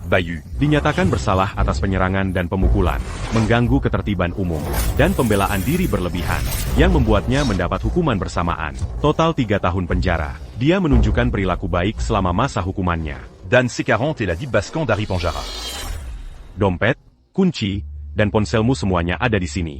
Bayu dinyatakan bersalah atas penyerangan dan pemukulan, mengganggu ketertiban umum, dan pembelaan diri berlebihan, yang membuatnya mendapat hukuman bersamaan, total 3 tahun penjara. Dia menunjukkan perilaku baik selama masa hukumannya. Dan C40 et la Dip Bascan d'Harry Panjara. Dompet, kunci, dan ponselmu semuanya ada di sini.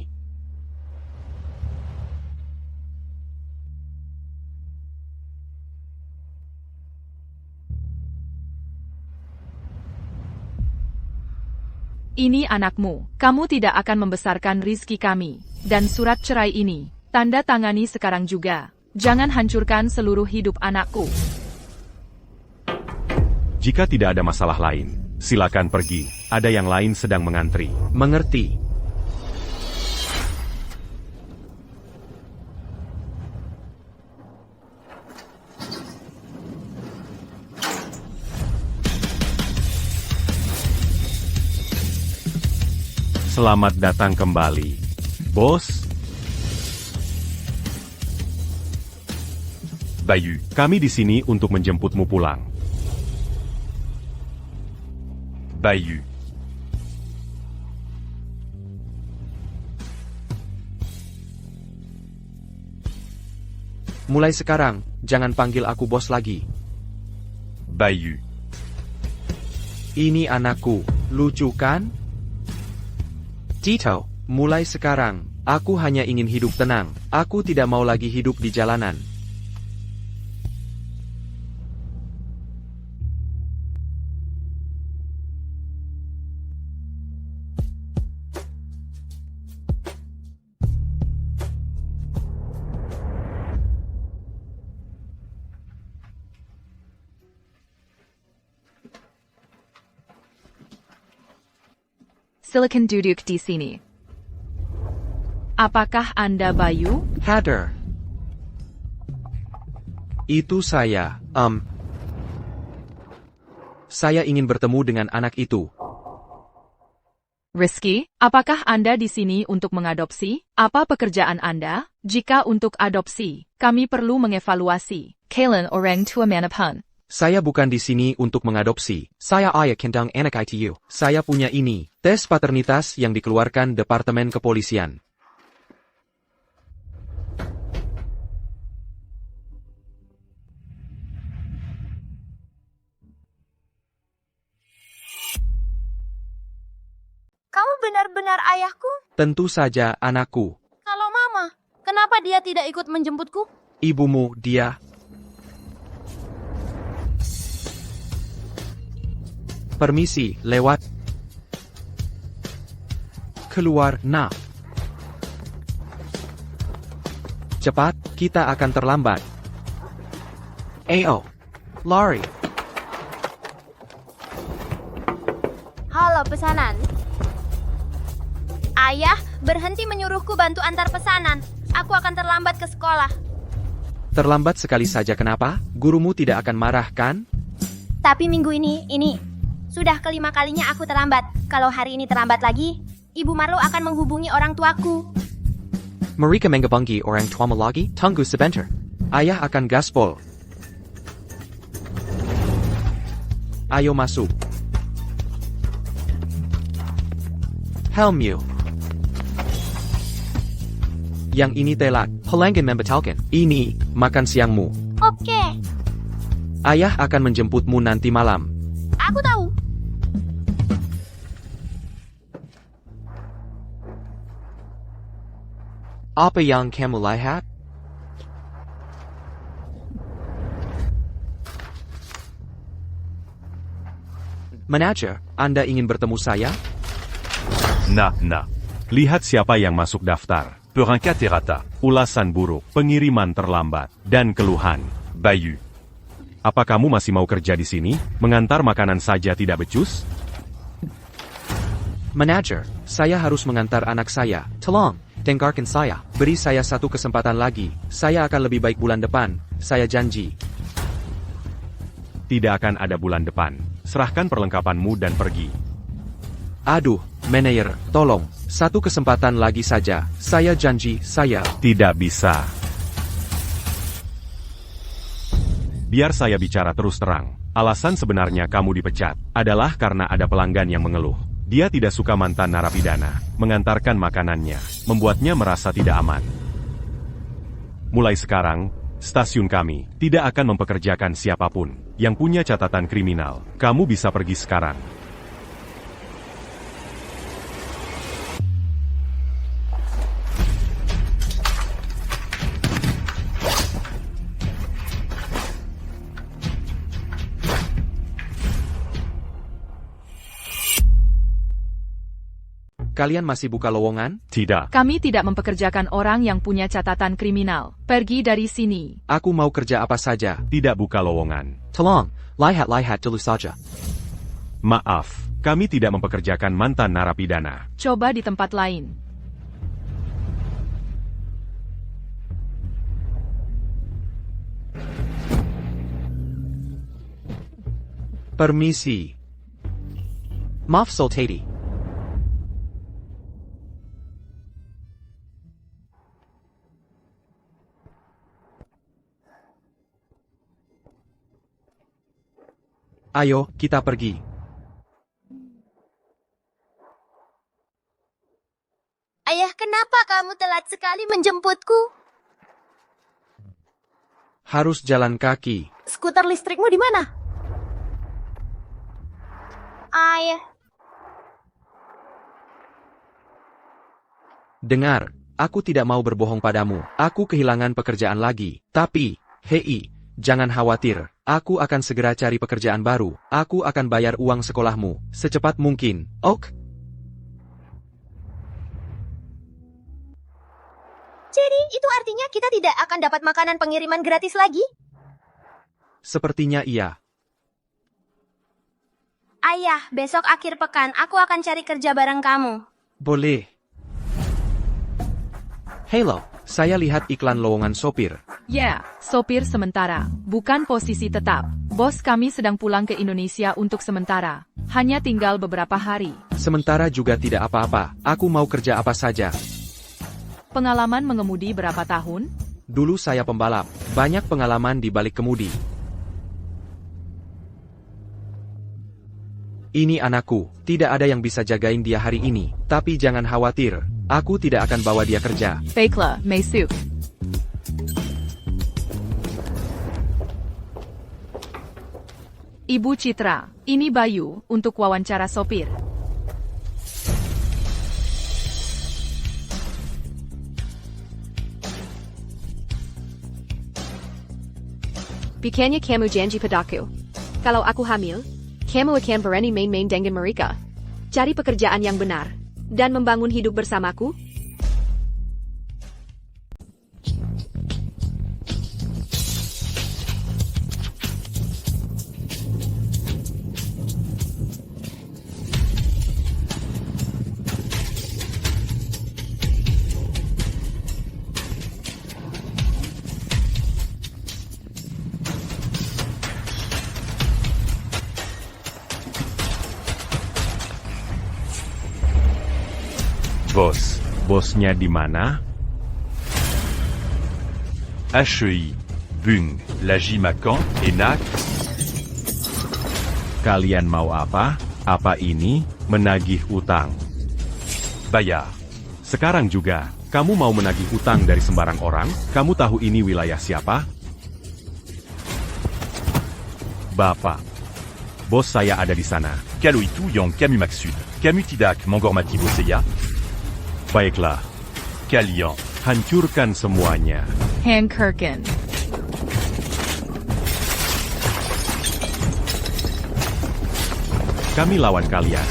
Ini anakmu. Kamu tidak akan membesarkan rizki kami. Dan surat cerai ini, tanda tangani sekarang juga. Jangan hancurkan seluruh hidup anakku. Jika tidak ada masalah lain, silakan pergi. Ada yang lain sedang mengantri. Mengerti. Selamat datang kembali, bos. Bayu, Kami di sini untuk menjemputmu pulang. Bayu. Mulai sekarang, jangan panggil aku bos lagi. Bayu. Ini anakku, lucu kan? Tito, mulai sekarang, aku hanya ingin hidup tenang. Aku tidak mau lagi hidup di jalanan. Silakan duduk di sini. Apakah Anda Bayu? Heather. Itu saya. Saya ingin bertemu dengan anak itu. Rizky, apakah Anda di sini untuk mengadopsi? Apa pekerjaan Anda? Jika untuk adopsi, kami perlu mengevaluasi. Kailan orang tua manapun. Saya bukan di sini untuk mengadopsi. Saya ayah kandung anak itu. Saya punya ini, tes paternitas yang dikeluarkan Departemen Kepolisian. Kamu benar-benar ayahku? Tentu saja anakku. Kalau mama, kenapa dia tidak ikut menjemputku? Ibumu, dia. Permisi, lewat. Keluar, nah. Cepat, kita akan terlambat. Ayo, lari. Halo pesanan. Ayah, berhenti menyuruhku bantu antar pesanan. Aku akan terlambat ke sekolah. Terlambat sekali saja kenapa? Gurumu tidak akan marah kan? Tapi minggu ini, sudah kelima kalinya aku terlambat. Kalau hari ini terlambat lagi, Ibu Marlo akan menghubungi orang tuaku. Mereka menghubungi orang tuamu lagi? Tunggu sebentar. Ayah akan gaspol. Ayo masuk. Helmu. Yang ini telak. Pelanggan membatalkan. Ini, makan siangmu. Oke, Ayah akan menjemputmu nanti malam. aku tahu. Apa yang kamu lihat? Manajer, Anda ingin bertemu saya? Nah. Lihat siapa yang masuk daftar. Per un caterata. Ulasan buruk, pengiriman terlambat, dan keluhan. Bayu. Apa kamu masih mau kerja di sini? Mengantar makanan saja tidak becus? Manajer, saya harus mengantar anak saya. Tolong, dengarkan saya. Beri saya satu kesempatan lagi. Saya akan lebih baik bulan depan. Saya janji. Tidak akan ada bulan depan. Serahkan perlengkapanmu dan pergi. Aduh, manajer, tolong. Satu kesempatan lagi saja. Saya janji, saya. Tidak bisa. Biar saya bicara terus terang. Alasan sebenarnya kamu dipecat adalah karena ada pelanggan yang mengeluh. Dia tidak suka mantan narapidana mengantarkan makanannya, membuatnya merasa tidak aman. Mulai sekarang, stasiun kami tidak akan mempekerjakan siapapun yang punya catatan kriminal. Kamu bisa pergi sekarang. Kalian masih buka lowongan? Tidak. Kami tidak mempekerjakan orang yang punya catatan kriminal. Pergi dari sini. Aku mau kerja apa saja. Tidak buka lowongan. Tolong, lihat dulu saja. Maaf, kami tidak mempekerjakan mantan narapidana. Coba di tempat lain. Permisi. Maaf Sultati. Ayo, kita pergi. Ayah, kenapa kamu telat sekali menjemputku? Harus jalan kaki. Skuter listrikmu di mana? Ayah, Dengar, aku tidak mau berbohong padamu. Aku kehilangan pekerjaan lagi. Tapi, hei, jangan khawatir. Aku akan segera cari pekerjaan baru. Aku akan bayar uang sekolahmu secepat mungkin. Ok? jadi itu artinya kita tidak akan dapat makanan pengiriman gratis lagi? Sepertinya iya. Ayah, besok akhir pekan aku akan cari kerja bareng kamu. Boleh. Halo, saya lihat iklan lowongan sopir. Ya, sopir sementara. Bukan posisi tetap. Bos kami sedang pulang ke Indonesia untuk sementara. Hanya tinggal beberapa hari. Sementara juga tidak apa-apa. Aku mau kerja apa saja. Pengalaman mengemudi berapa tahun? Dulu saya pembalap. Banyak pengalaman di balik kemudi. Ini anakku. Tidak ada yang bisa jagain dia hari ini. Tapi jangan khawatir. Aku tidak akan bawa dia kerja. Baiklah, Mesuk. Ibu Citra, ini Bayu untuk wawancara sopir. Bukannya kamu janji padaku. Kalau aku hamil, kamu akan berani main-main dengan mereka. Cari pekerjaan yang benar. Dan membangun hidup bersamaku? Bosnya di mana? HEI, Bung, Laji Macan, Enak. Kalian mau apa? Apa ini? Menagih utang. Bayard. Sekarang juga, kamu mau menagih utang dari sembarang orang? Kamu tahu ini wilayah siapa? Bapak. Bos saya ada di sana. Kaloitu Yang Camu Maksud. Camu Tidak Mangormati Boseya. Baiklah, Kalian. hancurkan semuanya. Hankerken. Kami lawan kalian.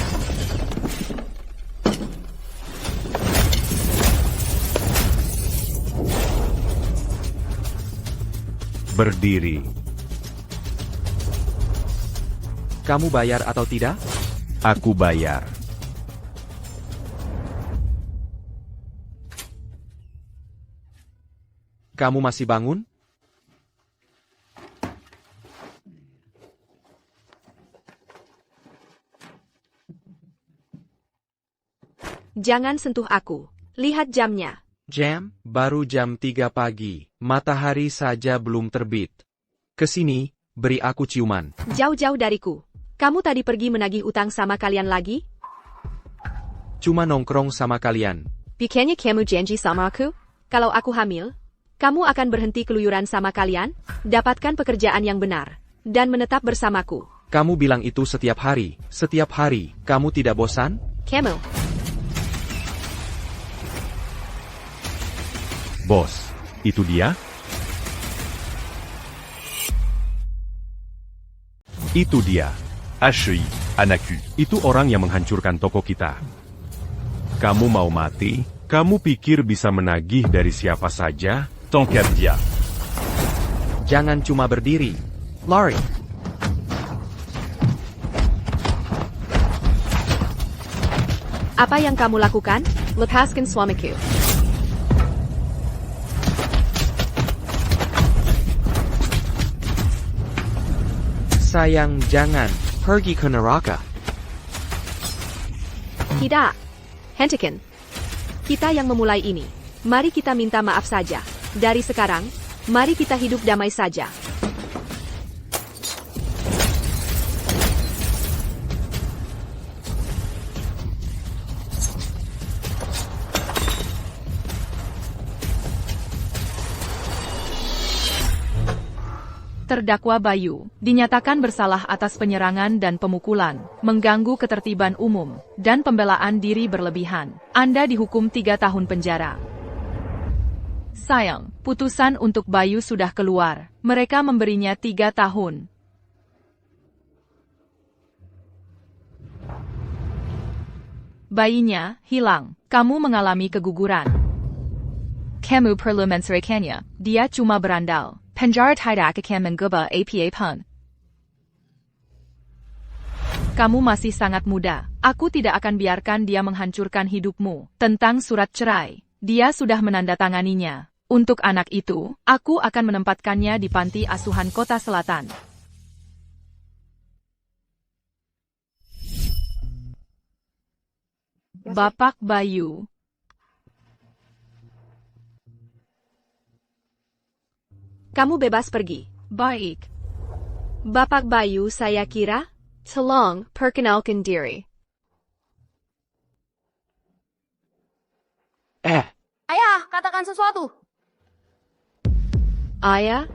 Berdiri. Kamu bayar atau tidak? Aku bayar. Kamu masih bangun? Jangan sentuh aku. Lihat jamnya. Jam? Baru jam 3 pagi. Matahari saja belum terbit. Kesini, beri aku ciuman. Jauh-jauh dariku. Kamu tadi pergi menagih utang sama kalian lagi? Cuma nongkrong sama kalian. Bukannya kamu janji sama aku? Kalau aku hamil, kamu akan berhenti keluyuran sama kalian, dapatkan pekerjaan yang benar, dan menetap bersamaku. Kamu bilang itu setiap hari. Setiap hari, kamu tidak bosan? Kamu. Bos, itu dia? Itu dia. HEI, Anaku. Itu orang yang menghancurkan toko kita. Kamu mau mati? Kamu pikir bisa menagih dari siapa saja? Tankad dia. Jangan cuma berdiri. Lari. Apa yang kamu lakukan? Lepaskan suamiku. Sayang, jangan. Pergi ke neraka. Tidak. Hentikan. Kita yang memulai ini. Mari kita minta maaf saja. Dari sekarang, mari kita hidup damai saja. Terdakwa Bayu dinyatakan bersalah atas penyerangan dan pemukulan, mengganggu ketertiban umum, dan pembelaan diri berlebihan. Anda dihukum 3 tahun penjara. Sayang, putusan untuk Bayu sudah keluar. Mereka memberinya 3 tahun. Bayinya hilang. Kamu mengalami keguguran. Kamu perlu menceraikannya. Dia cuma berandal. Penjara tidak akan mengubah apa pun. Kamu masih sangat muda. Aku tidak akan biarkan dia menghancurkan hidupmu. Tentang surat cerai, dia sudah menandatanganinya. Untuk anak itu, aku akan menempatkannya di panti asuhan Kota Selatan. Bapak Bayu. Kamu bebas pergi. Baik. Bapak Bayu, saya kira. Tolong, perkenalkan diri. Ayah, katakan sesuatu. Ayah?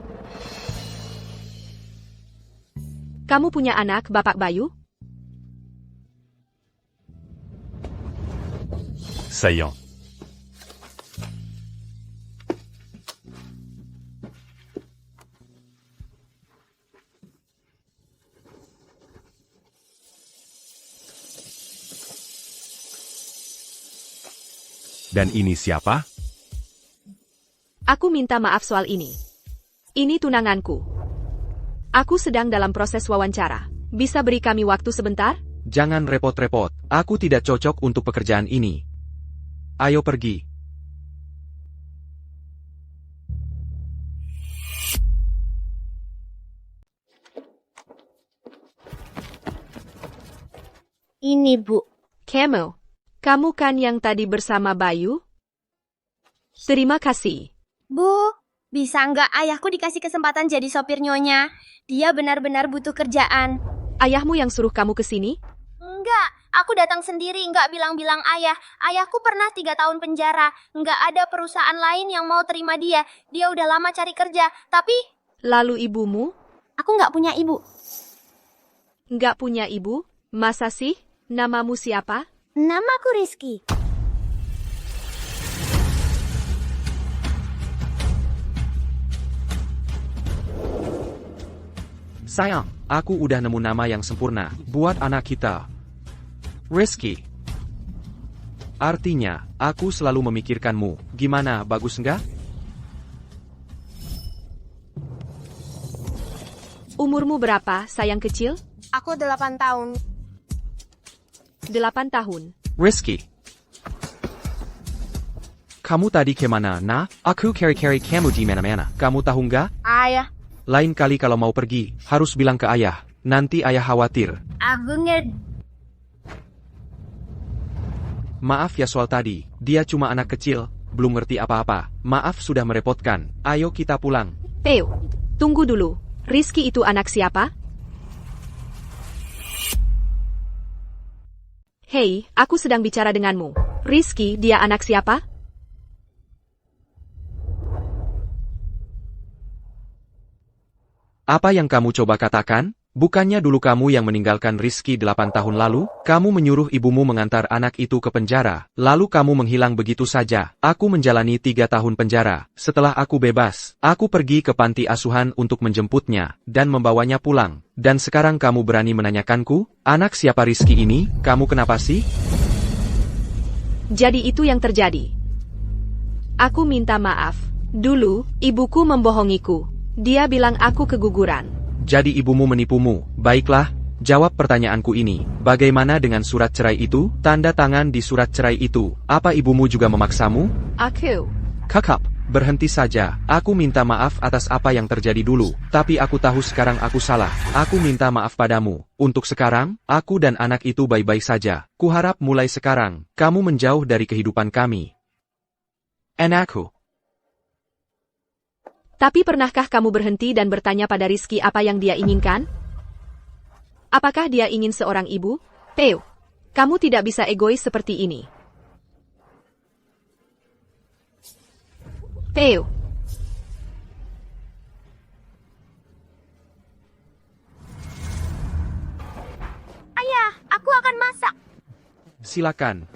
Kamu punya anak, Bapak Bayu? Saillant. Dan ini siapa? Aku minta maaf soal ini. Ini tunanganku. Aku sedang dalam proses wawancara. Bisa beri kami waktu sebentar? Jangan repot-repot. Aku tidak cocok untuk pekerjaan ini. Ayo pergi. Ini, Bu. Kamu kan yang tadi bersama Bayu? Terima kasih. Bu, bisa nggak ayahku dikasih kesempatan jadi sopir nyonya? Dia benar-benar butuh kerjaan. Ayahmu yang suruh kamu ke sini? Enggak, aku datang sendiri, nggak bilang-bilang ayah. Ayahku pernah 3 tahun penjara. Nggak ada perusahaan lain yang mau terima dia. Dia udah lama cari kerja, tapi Lalu ibumu? aku nggak punya ibu. Nggak punya ibu? Masa sih? Namamu siapa? Namaku Rizky. Sayang, aku udah nemu nama yang sempurna buat anak kita. Rizky. Artinya, aku selalu memikirkanmu. Gimana, bagus nggak? Umurmu berapa, sayang kecil? Aku 8 tahun. 8 tahun. Rizky. Kamu tadi kemana, nah? Aku carry kamu di mana-mana. Kamu tahu nggak? Ayah, Lain kali kalau mau pergi, harus bilang ke ayah. Nanti ayah khawatir. aku nggak... Maaf ya soal tadi, dia cuma anak kecil, belum ngerti apa-apa. Maaf sudah merepotkan. Ayo kita pulang. Teo, tunggu dulu. Rizky itu anak siapa? Hei, aku sedang bicara denganmu. Rizky, dia anak siapa? Apa yang kamu coba katakan? Bukannya dulu kamu yang meninggalkan Rizky 8 tahun lalu? Kamu menyuruh ibumu mengantar anak itu ke penjara, lalu kamu menghilang begitu saja. Aku menjalani 3 tahun penjara. Setelah aku bebas, aku pergi ke panti asuhan untuk menjemputnya, dan membawanya pulang. Dan sekarang kamu berani menanyakanku, anak siapa Rizky ini? Kamu kenapa sih? Jadi itu yang terjadi. Aku minta maaf. Dulu, ibuku membohongiku. Dia bilang aku keguguran. Jadi ibumu menipumu. Baiklah, jawab pertanyaanku ini. Bagaimana dengan surat cerai itu? Tanda tangan di surat cerai itu. Apa ibumu juga memaksamu? Aku. Kakak, berhenti saja. Aku minta maaf atas apa yang terjadi dulu. Tapi aku tahu sekarang aku salah. Aku minta maaf padamu. Untuk sekarang, aku dan anak itu baik-baik saja. Kuharap mulai sekarang, kamu menjauh dari kehidupan kami. Anakku. Tapi pernahkah kamu berhenti dan bertanya pada Rizky apa yang dia inginkan? Apakah dia ingin seorang ibu? Theo, kamu tidak bisa egois seperti ini. Theo. Ayah, aku akan masak. Silakan.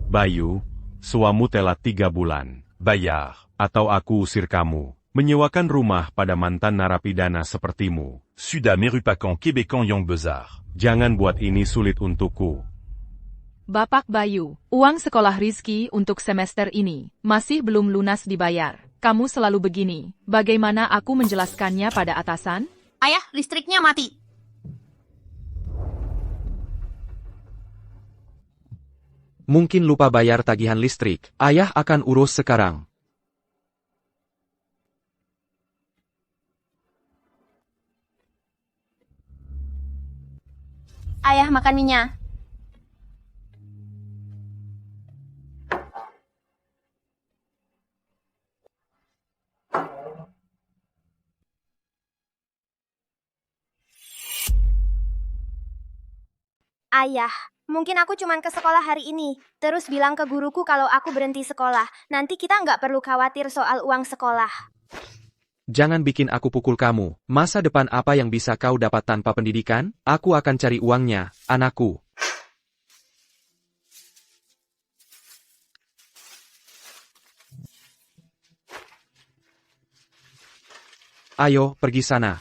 Bayu, suamu telat 3 bulan. Bayard. Atau aku usir kamu. Menyewakan rumah pada mantan narapidana sepertimu. Suda Merupakan Québécois Yang Bezar. Jangan buat ini sulit untukku. Bapak Bayu, uang sekolah Rizky untuk semester ini masih belum lunas dibayar. Kamu selalu begini. Bagaimana aku menjelaskannya pada atasan? Ayah, listriknya mati. Mungkin lupa bayar tagihan listrik. Ayah akan urus sekarang. Ayah, makan minyak. Ayah, mungkin aku cuman ke sekolah hari ini. Terus bilang ke guruku kalau aku berhenti sekolah. Nanti kita nggak perlu khawatir soal uang sekolah. Jangan bikin aku pukul kamu. Masa depan apa yang bisa kau dapat tanpa pendidikan? Aku akan cari uangnya, anakku. Ayo, pergi sana.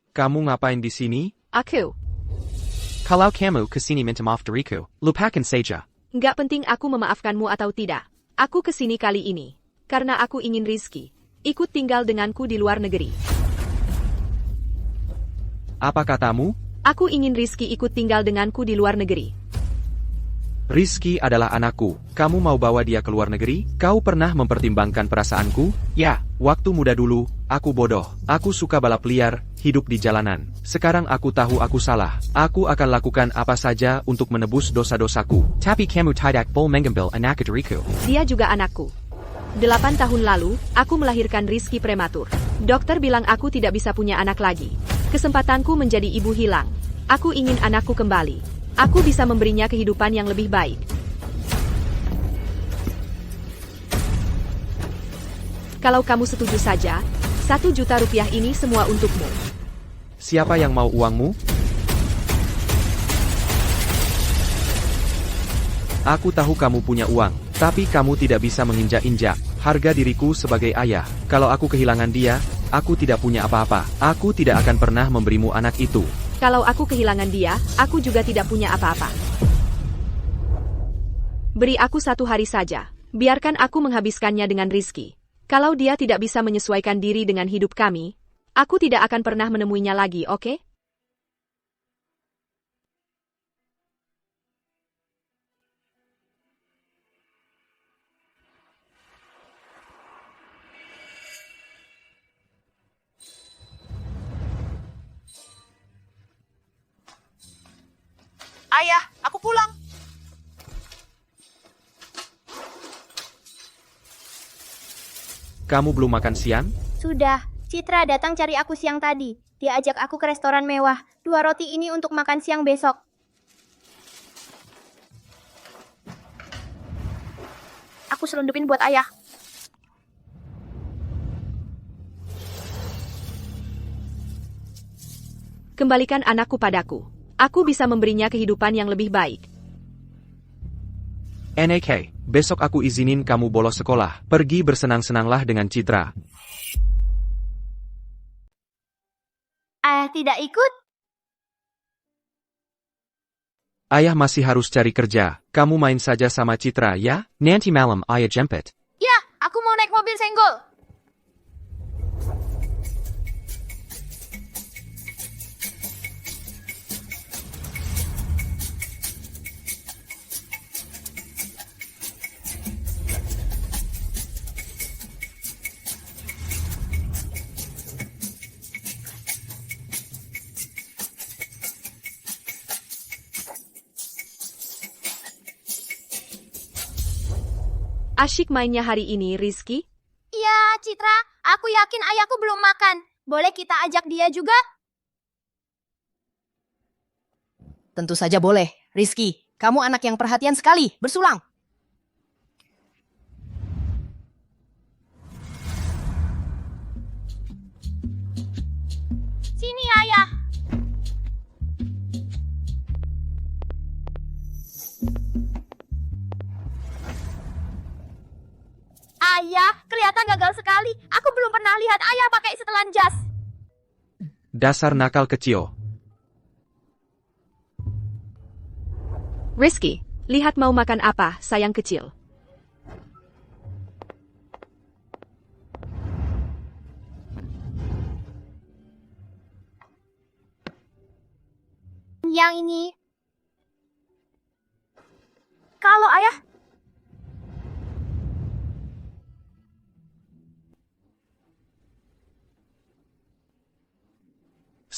Kamu ngapain di sini? Aku. Kalau kamu kesini minta maaf dariku, lupakan saja. Nggak penting aku memaafkanmu atau tidak. Aku kesini kali ini karena aku ingin Rizky ikut tinggal denganku di luar negeri. Apa katamu? Aku ingin Rizky ikut tinggal denganku di luar negeri. Rizky adalah anakku. Kamu mau bawa dia ke luar negeri? Kau pernah mempertimbangkan perasaanku? Ya, waktu muda dulu, aku bodoh. Aku suka balap liar, hidup di jalanan. Sekarang aku tahu aku salah. Aku akan lakukan apa saja untuk menebus dosa-dosaku. Tapi kamu tidak boleh mengambil anak dariku. Dia juga anakku. 8 tahun lalu, aku melahirkan Rizky prematur. Dokter bilang aku tidak bisa punya anak lagi. Kesempatanku menjadi ibu hilang. Aku ingin anakku kembali. Aku bisa memberinya kehidupan yang lebih baik. Kalau kamu setuju saja, 1 juta rupiah ini semua untukmu. Siapa yang mau uangmu? Aku tahu kamu punya uang, tapi kamu tidak bisa menginjak-injak harga diriku sebagai ayah. Kalau aku kehilangan dia, aku tidak punya apa-apa. Aku tidak akan pernah memberimu anak itu. Kalau aku kehilangan dia, aku juga tidak punya apa-apa. Beri aku 1 hari saja. Biarkan aku menghabiskannya dengan Rizky. Kalau dia tidak bisa menyesuaikan diri dengan hidup kami, aku tidak akan pernah menemuinya lagi, oke? Ayah, aku pulang. Kamu belum makan siang? Sudah, Citra datang cari aku siang tadi. Dia ajak aku ke restoran mewah. 2 roti ini untuk makan siang besok. Aku selundupin buat ayah. Kembalikan anakku padaku. Aku bisa memberinya kehidupan yang lebih baik. NAK, besok aku izinin kamu bolos sekolah. Pergi bersenang-senanglah dengan Citra. Ayah tidak ikut? Ayah masih harus cari kerja. Kamu main saja sama Citra, ya? Nanti malam ayah jemput. Ya, aku mau naik mobil senggol. Asyik mainnya hari ini, Rizky. Iya, Citra. Aku yakin ayahku belum makan. Boleh kita ajak dia juga? Tentu saja boleh. Rizky, kamu anak yang perhatian sekali. Bersulang. Sini, ayah. Ayah, kelihatan gagal sekali. Aku belum pernah lihat ayah pakai setelan jas. Dasar nakal kecil. Rizky, lihat mau makan apa, sayang kecil. Yang ini. Kalau ayah...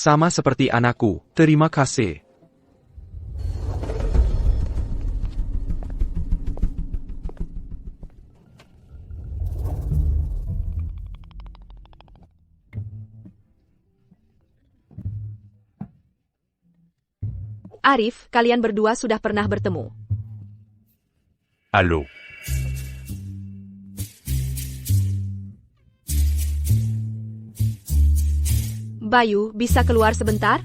Sama seperti anakku, terima kasih. Arif, kalian berdua sudah pernah bertemu. Allô. Bayu, bisa keluar sebentar?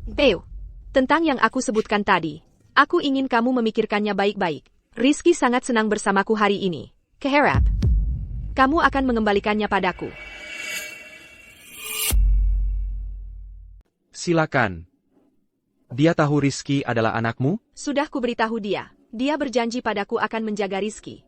Bayu, tentang yang aku sebutkan tadi, aku ingin kamu memikirkannya baik-baik. Rizky sangat senang bersamaku hari ini. Keharap, kamu akan mengembalikannya padaku. Silakan. Dia tahu Rizky adalah anakmu? Sudah kuberitahu dia. Dia berjanji padaku akan menjaga Rizky.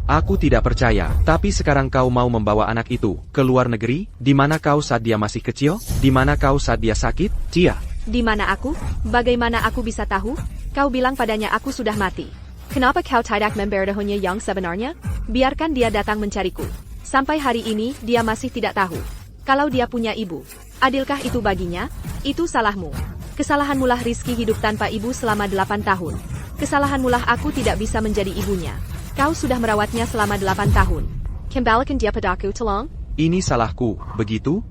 Aku tidak percaya, tapi sekarang kau mau membawa anak itu ke luar negeri? Di mana kau saat dia masih kecil? Di mana kau saat dia sakit? Cia. Di mana aku? Bagaimana aku bisa tahu? Kau bilang padanya aku sudah mati. Kenapa kau tidak memberitahunya yang sebenarnya? Biarkan dia datang mencariku. Sampai hari ini, dia masih tidak tahu. Kalau dia punya ibu, adilkah itu baginya? Itu salahmu. Kesalahanmulah Rizky hidup tanpa ibu selama 8 tahun. Kesalahanmulah aku tidak bisa menjadi ibunya. Kau sudah merawatnya selama 8 tahun. Kembalikan dia padaku, tolong. Ini salahku, begitu?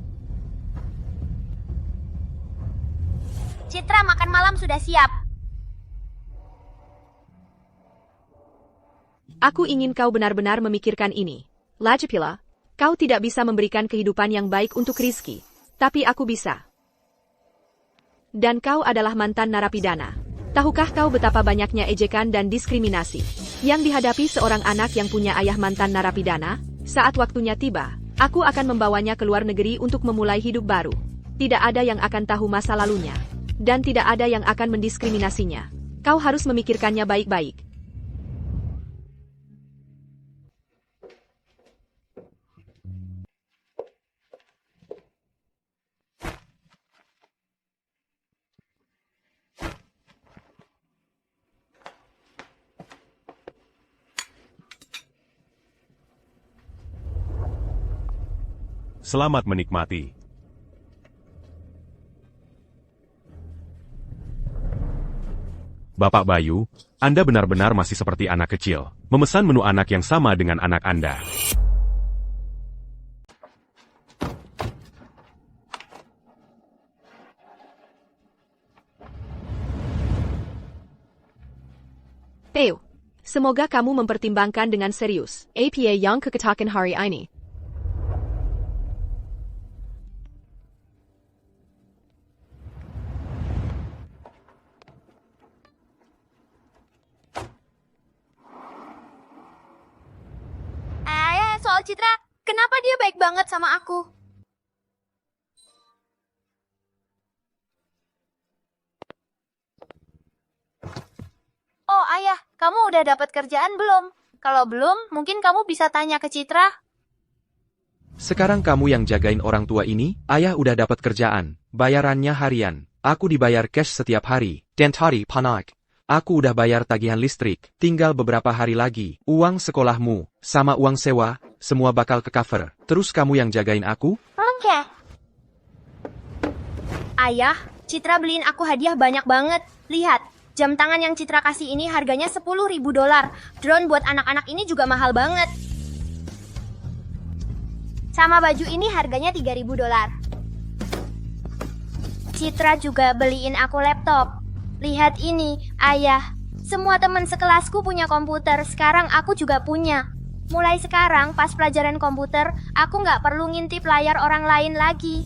Citra, makan malam sudah siap. Aku ingin kau benar-benar memikirkan ini. Lagipula, kau tidak bisa memberikan kehidupan yang baik untuk Rizky. Tapi aku bisa. Dan kau adalah mantan narapidana. Tahukah kau betapa banyaknya ejekan dan diskriminasi yang dihadapi seorang anak yang punya ayah mantan narapidana? Saat waktunya tiba, aku akan membawanya ke luar negeri untuk memulai hidup baru. Tidak ada yang akan tahu masa lalunya. Dan tidak ada yang akan mendiskriminasinya. Kau harus memikirkannya baik-baik. Selamat menikmati. Bapak Bayu, Anda benar-benar masih seperti anak kecil, memesan menu anak yang sama dengan anak Anda. Theo, semoga kamu mempertimbangkan dengan serius apa yang kukatakan hari ini. Ayah, soal Citra, kenapa dia baik banget sama aku? Oh ayah, kamu udah dapat kerjaan belum? Kalau belum, mungkin kamu bisa tanya ke Citra. Sekarang kamu yang jagain orang tua ini, ayah udah dapat kerjaan. Bayarannya harian. Aku dibayar cash setiap hari. Dan tadi panak. Aku udah bayar tagihan listrik. Tinggal beberapa hari lagi. Uang sekolahmu, sama uang sewa, semua bakal ke-cover. Terus kamu yang jagain aku? Oke. Ayah, Citra beliin aku hadiah banyak banget. Lihat, jam tangan yang Citra kasih ini harganya $10.000. Drone buat anak-anak ini juga mahal banget. Sama baju ini harganya $3.000. Citra juga beliin aku laptop. Lihat ini, ayah. Semua teman sekelasku punya komputer, sekarang aku juga punya. Mulai sekarang, pas pelajaran komputer, aku nggak perlu ngintip layar orang lain lagi.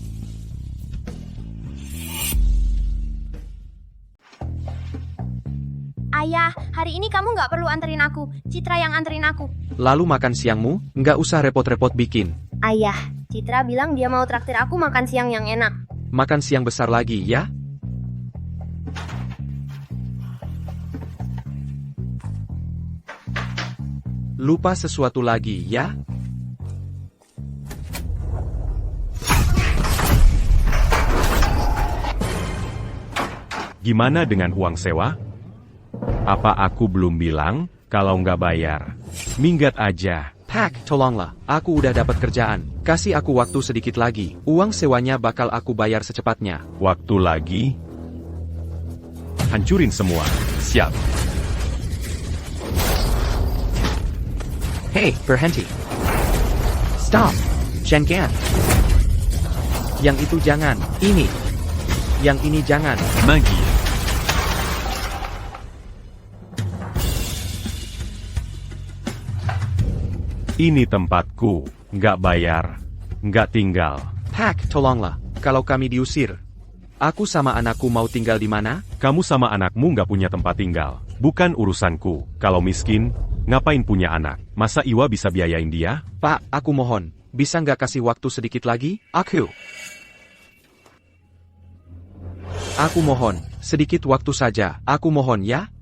Ayah, hari ini kamu nggak perlu anterin aku. Citra yang anterin aku. Lalu makan siangmu, nggak usah repot-repot bikin. Ayah, Citra bilang dia mau traktir aku makan siang yang enak. Makan siang besar lagi, ya? Lupa sesuatu lagi, ya? Gimana dengan uang sewa? Apa aku belum bilang, kalau nggak bayar? Minggat aja. Pak, tolonglah. Aku udah dapat kerjaan. Kasih aku waktu sedikit lagi. Uang sewanya bakal aku bayar secepatnya. Waktu lagi? Hancurin semua. Siap. Hey, berhenti. Stop. Jangan. Yang itu jangan. Ini. Yang ini jangan. Manguier. Ini tempatku. Nggak bayar. Nggak tinggal. Pak, tolonglah. Kalau kami diusir, aku sama anakku mau tinggal di mana? Kamu sama anakmu nggak punya tempat tinggal. Bukan urusanku. Kalau miskin, ngapain punya anak? Masa Iwa bisa biayain dia? Pak, aku mohon. Bisa nggak kasih waktu sedikit lagi? Aku mohon. Sedikit waktu saja. Aku mohon ya.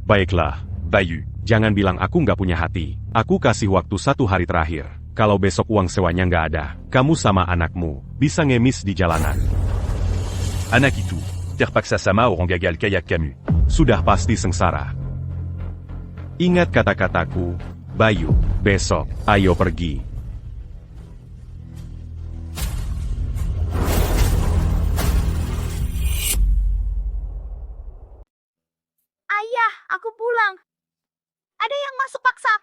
Baiklah. Bayu. Jangan bilang aku nggak punya hati. Aku kasih waktu 1 hari terakhir. Kalau besok uang sewanya nggak ada, kamu sama anakmu bisa ngemis di jalanan. Anak itu, terpaksa sama orang gagal kayak kamu. Sudah pasti sengsara. Ingat kata-kataku, Bayu. Besok, ayo pergi. Ayah, aku pulang. Ada yang masuk paksa.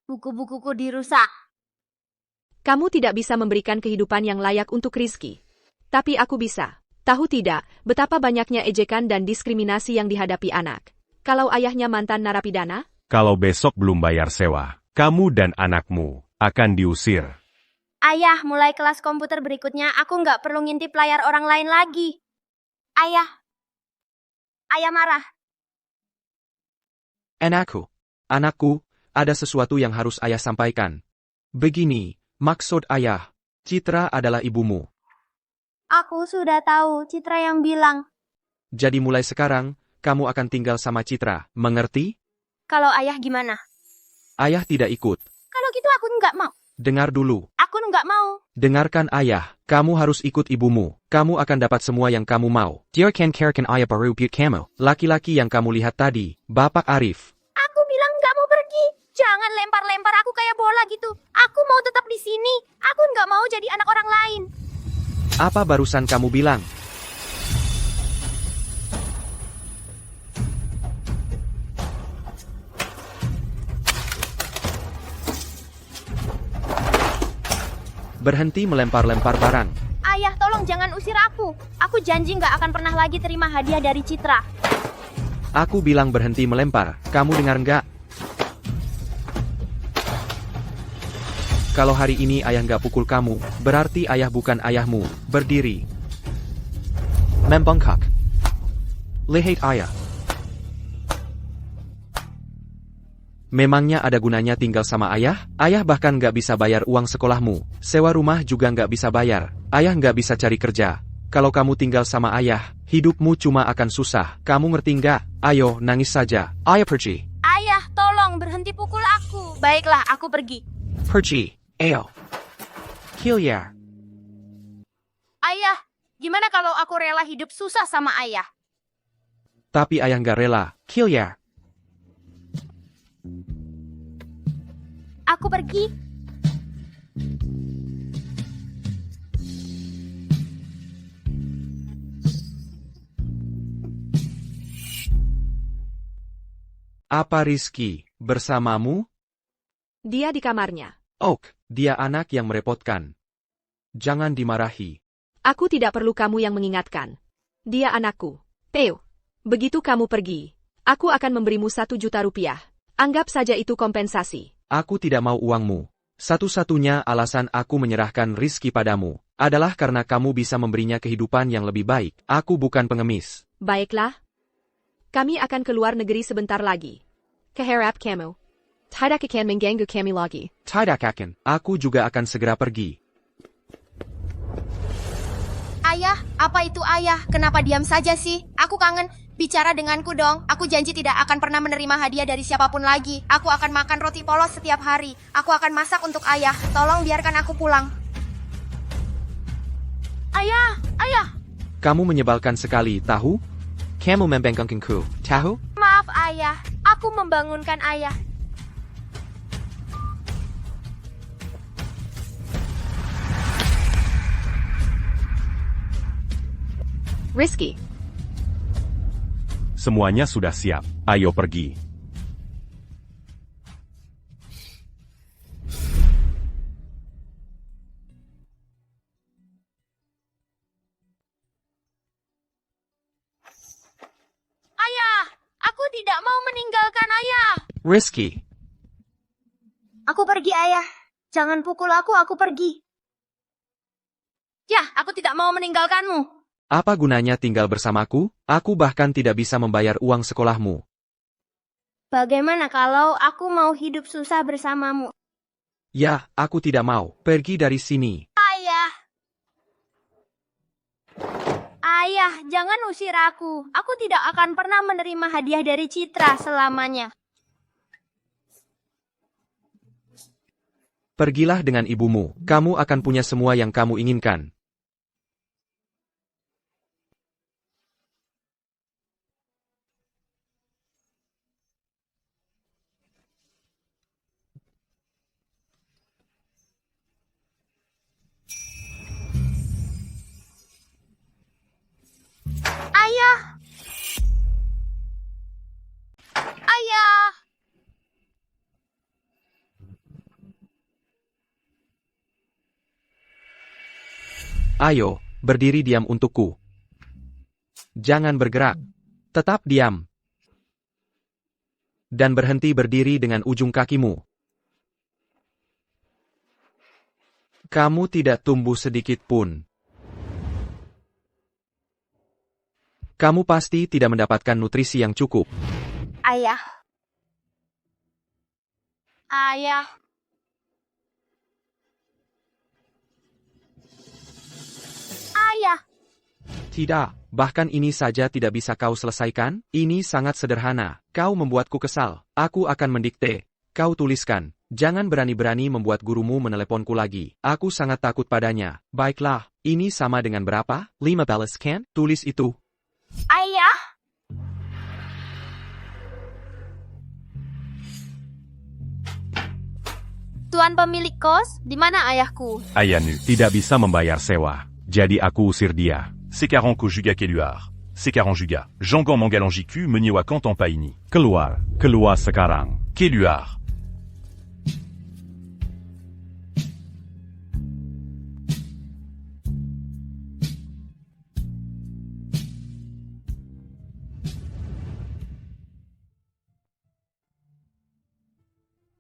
Buku-bukuku dirusak. Kamu tidak bisa memberikan kehidupan yang layak untuk Rizky. Tapi aku bisa. Tahu tidak, betapa banyaknya ejekan dan diskriminasi yang dihadapi anak. Kalau ayahnya mantan narapidana? Kalau besok belum bayar sewa, kamu dan anakmu akan diusir. Ayah, mulai kelas komputer berikutnya aku nggak perlu ngintip layar orang lain lagi. Ayah. Ayah marah. Anakku, ada sesuatu yang harus ayah sampaikan. Begini, maksud ayah, Citra adalah ibumu. Aku sudah tahu, Citra yang bilang. Jadi mulai sekarang, kamu akan tinggal sama Citra, mengerti? Kalau ayah gimana? Ayah tidak ikut. Kalau gitu aku nggak mau. Dengar dulu. Aku nggak mau. Dengarkan ayah, kamu harus ikut ibumu. Kamu akan dapat semua yang kamu mau. Dia kan ayah baru buat kamu. Laki-laki yang kamu lihat tadi, Bapak Arif. melempar aku kayak bola gitu. Aku mau tetap di sini. Aku nggak mau jadi anak orang lain. Apa barusan kamu bilang? Berhenti melempar-lempar barang. Ayah, tolong jangan usir aku. Aku janji nggak akan pernah lagi terima hadiah dari Citra. Aku bilang berhenti melempar. Kamu dengar nggak? Kalau hari ini ayah nggak pukul kamu, berarti ayah bukan ayahmu. Berdiri. Membengkak. Lihat ayah. Memangnya ada gunanya tinggal sama ayah? Ayah bahkan nggak bisa bayar uang sekolahmu. Sewa rumah juga nggak bisa bayar. Ayah nggak bisa cari kerja. Kalau kamu tinggal sama ayah, hidupmu cuma akan susah. Kamu ngerti nggak? Ayo, nangis saja. Ayah pergi. Ayah, tolong berhenti pukul aku. Baiklah, aku pergi. Pergi. Ayo. Kill ya. Ayah, gimana kalau aku rela hidup susah sama ayah? Tapi ayah nggak rela. Kill ya. Aku pergi. Apa Rizky bersamamu? Dia di kamarnya. Oak, dia anak yang merepotkan. Jangan dimarahi. Aku tidak perlu kamu yang mengingatkan. Dia anakku. Theo, begitu kamu pergi, aku akan memberimu 1 juta rupiah. Anggap saja itu kompensasi. Aku tidak mau uangmu. Satu-satunya alasan aku menyerahkan Rizky padamu adalah karena kamu bisa memberinya kehidupan yang lebih baik. Aku bukan pengemis. Baiklah. Kami akan keluar negeri sebentar lagi. Keharap kamu. Tidak akan mengganggu kami lagi. Tidak akan. Aku juga akan segera pergi. Ayah, apa itu ayah? Kenapa diam saja sih? Aku kangen. Bicara denganku dong. Aku janji tidak akan pernah menerima hadiah dari siapapun lagi. Aku akan makan roti polos setiap hari. Aku akan masak untuk ayah. Tolong biarkan aku pulang. Ayah, ayah. Kamu menyebalkan sekali, tahu? Kamu membengkangku, tahu? Maaf ayah. Aku membangunkan ayah. Rizky. Semuanya sudah siap. Ayo pergi. Ayah, aku tidak mau meninggalkan ayah. Rizky. Aku pergi ayah. Jangan pukul aku pergi. Ya, aku tidak mau meninggalkanmu. Apa gunanya tinggal bersamaku? Aku bahkan tidak bisa membayar uang sekolahmu. Bagaimana kalau aku mau hidup susah bersamamu? Ya, aku tidak mau. Pergi dari sini. Ayah. Ayah, jangan usir aku. Aku tidak akan pernah menerima hadiah dari Citra selamanya. Pergilah dengan ibumu. Kamu akan punya semua yang kamu inginkan. Ayah. Ayah. Ayo, berdiri diam untukku. Jangan bergerak. Tetap diam. Dan berhenti berdiri dengan ujung kakimu. Kamu tidak tumbuh sedikit pun. Kamu pasti tidak mendapatkan nutrisi yang cukup. Ayah. Ayah. Ayah. Tidak, bahkan ini saja tidak bisa kau selesaikan? Ini sangat sederhana. Kau membuatku kesal. Aku akan mendikte. Kau tuliskan. Jangan berani-berani membuat gurumu meneleponku lagi. Aku sangat takut padanya. Baiklah, ini sama dengan berapa? 5 balas kan? Tulis itu. Ayah. Tuan pemilik kos, di mana ayahku? Ayanu. Tidak bisa membayar sewa. Jadi aku usir dia. Sekaran ko juga keluar. Sekaran juga. Jangan mangalangiku menyewa kanton paini. Keluar. Keluar sekarang. Keluar.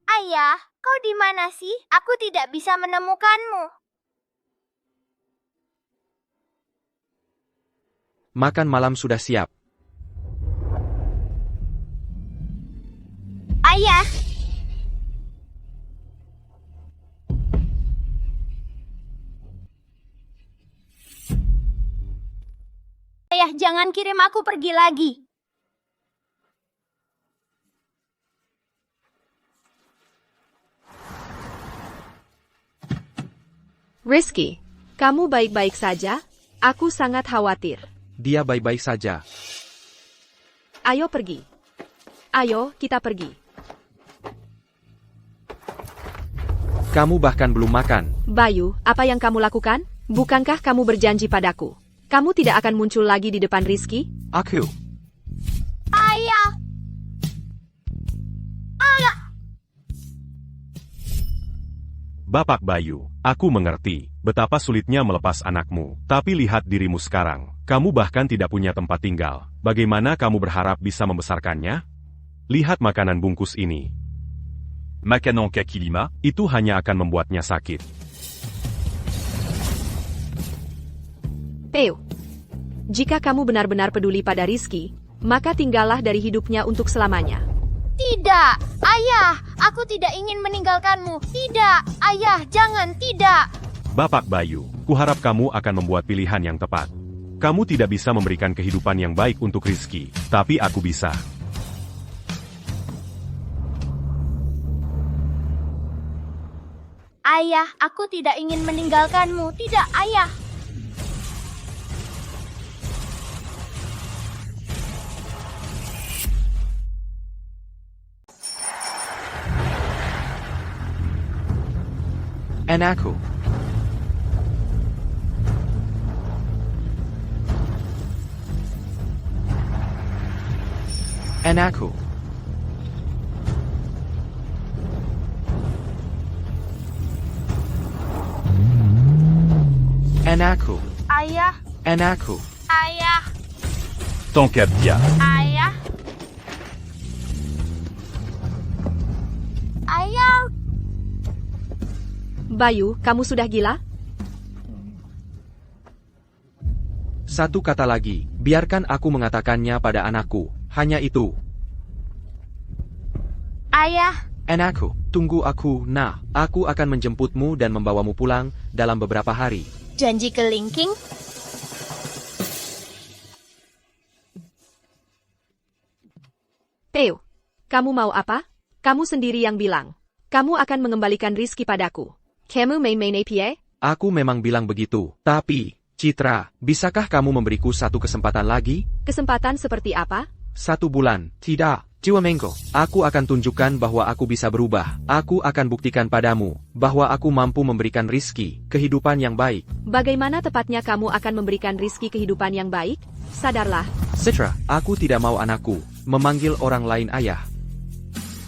Ayah, kau di mana sih? Aku tidak bisa menemukanmu. Makan malam sudah siap. Ayah. Ayah, jangan kirim aku pergi lagi. Rizky, kamu baik-baik saja? Aku sangat khawatir. Dia baik-baik saja. Ayo pergi. Ayo, kita pergi. Kamu bahkan belum makan. Bayu, apa yang kamu lakukan? Bukankah kamu berjanji padaku? Kamu tidak akan muncul lagi di depan Rizky? Aku. Ayah. Bapak Bayu, aku mengerti betapa sulitnya melepas anakmu. Tapi lihat dirimu sekarang. Kamu bahkan tidak punya tempat tinggal. Bagaimana kamu berharap bisa membesarkannya? Lihat makanan bungkus ini. Makanan kaki lima. Itu hanya akan membuatnya sakit. Theo, jika kamu benar-benar peduli pada Rizky, maka tinggallah dari hidupnya untuk selamanya. Tidak, ayah, aku tidak ingin meninggalkanmu. Tidak, ayah, jangan, tidak. Bapak Bayu, kuharap kamu akan membuat pilihan yang tepat. Kamu tidak bisa memberikan kehidupan yang baik untuk Rizky, tapi aku bisa. Ayah, aku tidak ingin meninggalkanmu. Tidak, ayah. Anakku. Anakku. Anakku. Ayah, Anakku. ayah, Tangkap dia. ayah. Ayah. Bayu, kamu sudah gila? Satu kata lagi, biarkan aku mengatakannya pada anakku. Hanya itu. Ayah. Anakku, tunggu aku. Nah, aku akan menjemputmu dan membawamu pulang dalam beberapa hari. Janji kelingking? Theo, kamu mau apa? Kamu sendiri yang bilang. Kamu akan mengembalikan Rizky padaku. Kamu main-main APA? Aku memang bilang begitu. Tapi, Citra, bisakah kamu memberiku satu kesempatan lagi? Kesempatan seperti apa? 1 bulan. Tidak. 2 minggu. Aku akan tunjukkan bahwa aku bisa berubah. Aku akan buktikan padamu bahwa aku mampu memberikan Rizky kehidupan yang baik. Bagaimana tepatnya kamu akan memberikan Rizky kehidupan yang baik? Sadarlah, Citra, aku tidak mau anakku memanggil orang lain ayah.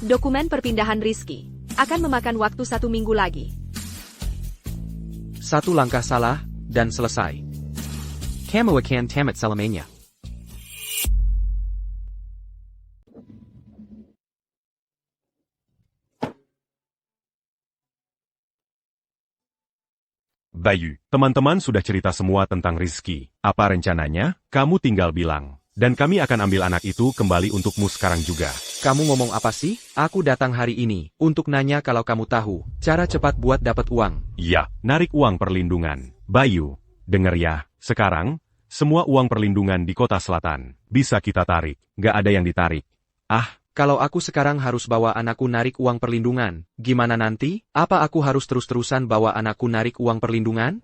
dokumen perpindahan Rizky akan memakan waktu 1 minggu lagi. 1 langkah salah, dan selesai. Kamu akan tamat selamanya. Bayu. Teman-teman sudah cerita semua tentang Rizky. Apa rencananya? Kamu tinggal bilang. Dan kami akan ambil anak itu kembali untukmu sekarang juga. Kamu ngomong apa sih? Aku datang hari ini untuk nanya kalau kamu tahu cara cepat buat dapat uang. Ya, narik uang perlindungan. Bayu, denger ya. Sekarang, semua uang perlindungan di kota selatan bisa kita tarik. Gak ada yang ditarik. Kalau aku sekarang harus bawa anakku narik uang perlindungan, gimana nanti? Apa aku harus terus-terusan bawa anakku narik uang perlindungan?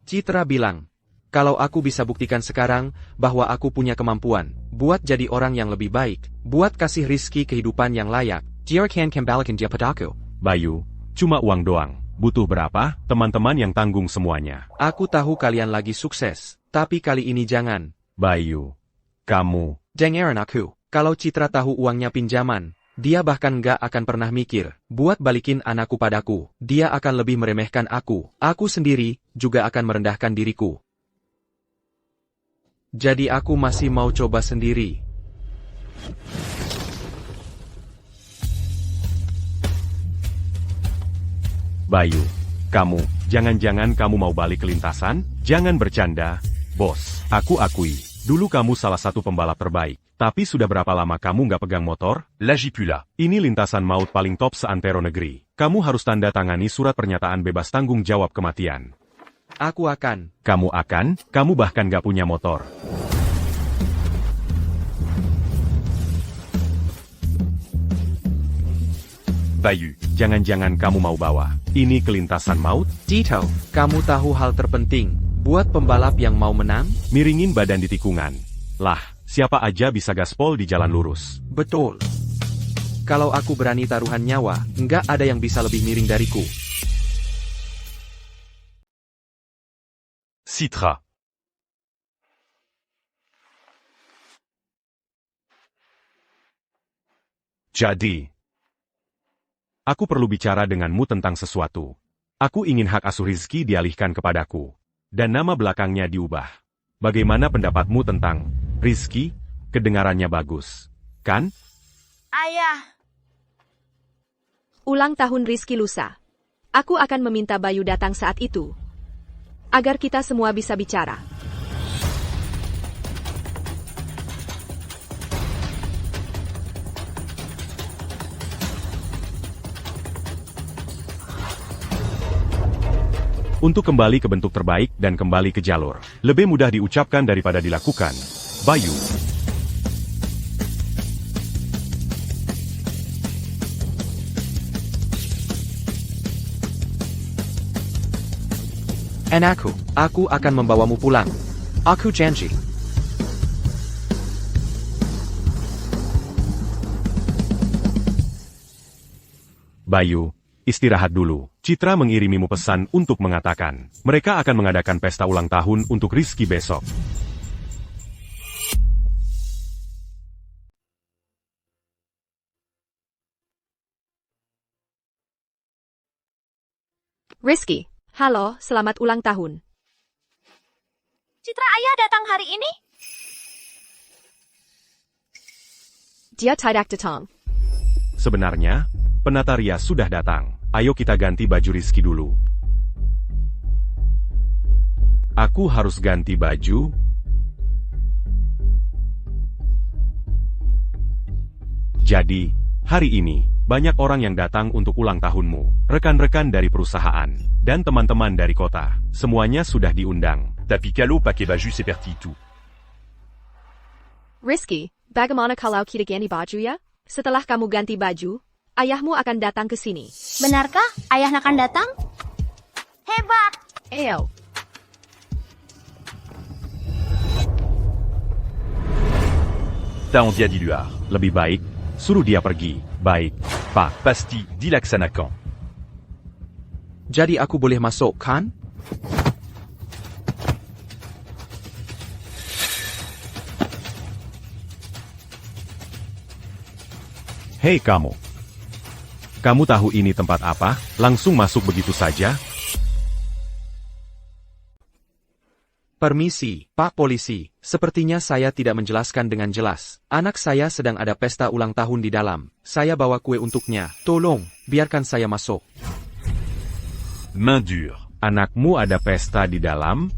Citra bilang, kalau aku bisa buktikan sekarang bahwa aku punya kemampuan buat jadi orang yang lebih baik, buat kasih Rizky kehidupan yang layak, dia akan kembalikan dia padaku. Bayu, Cuma uang doang. Butuh berapa? Teman-teman yang tanggung semuanya. Aku tahu kalian lagi sukses, tapi kali ini jangan. Bayu. Kamu. Dengerin aku. Kalau Citra tahu uangnya pinjaman, dia bahkan nggak akan pernah mikir buat balikin anakku padaku. Dia akan lebih meremehkan aku. Aku sendiri juga akan merendahkan diriku. Jadi aku masih mau coba sendiri. Bayu. Kamu. Jangan-jangan kamu mau balik ke lintasan? Jangan bercanda. Bos. Aku akui. Dulu kamu salah satu pembalap terbaik. Tapi sudah berapa lama kamu nggak pegang motor? Là j'y plus là. Ini lintasan maut paling top seantero negeri. Kamu harus tanda tangani surat pernyataan bebas tanggung jawab kematian. Aku akan. Kamu akan? Kamu bahkan nggak punya motor. Bayu. Jangan-jangan kamu mau bawa ini ke lintasan maut? Dito, kamu tahu hal terpenting buat pembalap yang mau menang? Miringin badan di tikungan. Lah, siapa aja bisa gaspol di jalan lurus. Betul. Kalau aku berani taruhan nyawa, nggak ada yang bisa lebih miring dariku. Citra. Jadi, aku perlu bicara denganmu tentang sesuatu. Aku ingin hak asuh Rizky dialihkan kepadaku. Dan nama belakangnya diubah. Bagaimana pendapatmu tentang Rizky? Kedengarannya bagus. Kan? Ayah. Ulang tahun Rizky lusa. Aku akan meminta Bayu datang saat itu. Agar kita semua bisa bicara. Untuk kembali ke bentuk terbaik dan kembali ke jalur. Lebih mudah diucapkan daripada dilakukan. Bayu. Aku akan membawamu pulang. Aku janji. Bayu, istirahat dulu. Citra mengirimimu pesan untuk mengatakan, mereka akan mengadakan pesta ulang tahun untuk Rizky besok. Rizky, halo, selamat ulang tahun. Citra ayah datang hari ini? Dia tidak datang. Sebenarnya, penata rias sudah datang. Ayo kita ganti baju Rizky dulu. Aku harus ganti baju. Jadi, hari ini, banyak orang yang datang untuk ulang tahunmu. Rekan-rekan dari perusahaan, dan teman-teman dari kota. Semuanya sudah diundang. Tapi kalau pakai baju seperti itu. Rizky, bagaimana kalau kita ganti baju ya? Setelah kamu ganti baju, ayahmu akan datang ke sini. Benarkah ayah akan datang? Hebat. Eyo. T'as envie à diluar. Lebih baik, suruh dia pergi. Baik, Pak. Pasti dilaksanakan. Jadi aku boleh masuk, kan? Hei kamu. Kamu tahu ini tempat apa? Langsung masuk begitu saja? Permisi, Pak Polisi. Sepertinya saya tidak menjelaskan dengan jelas. Anak saya sedang ada pesta ulang tahun di dalam. Saya bawa kue untuknya. Tolong, biarkan saya masuk. Main dure. Anakmu ada pesta di dalam?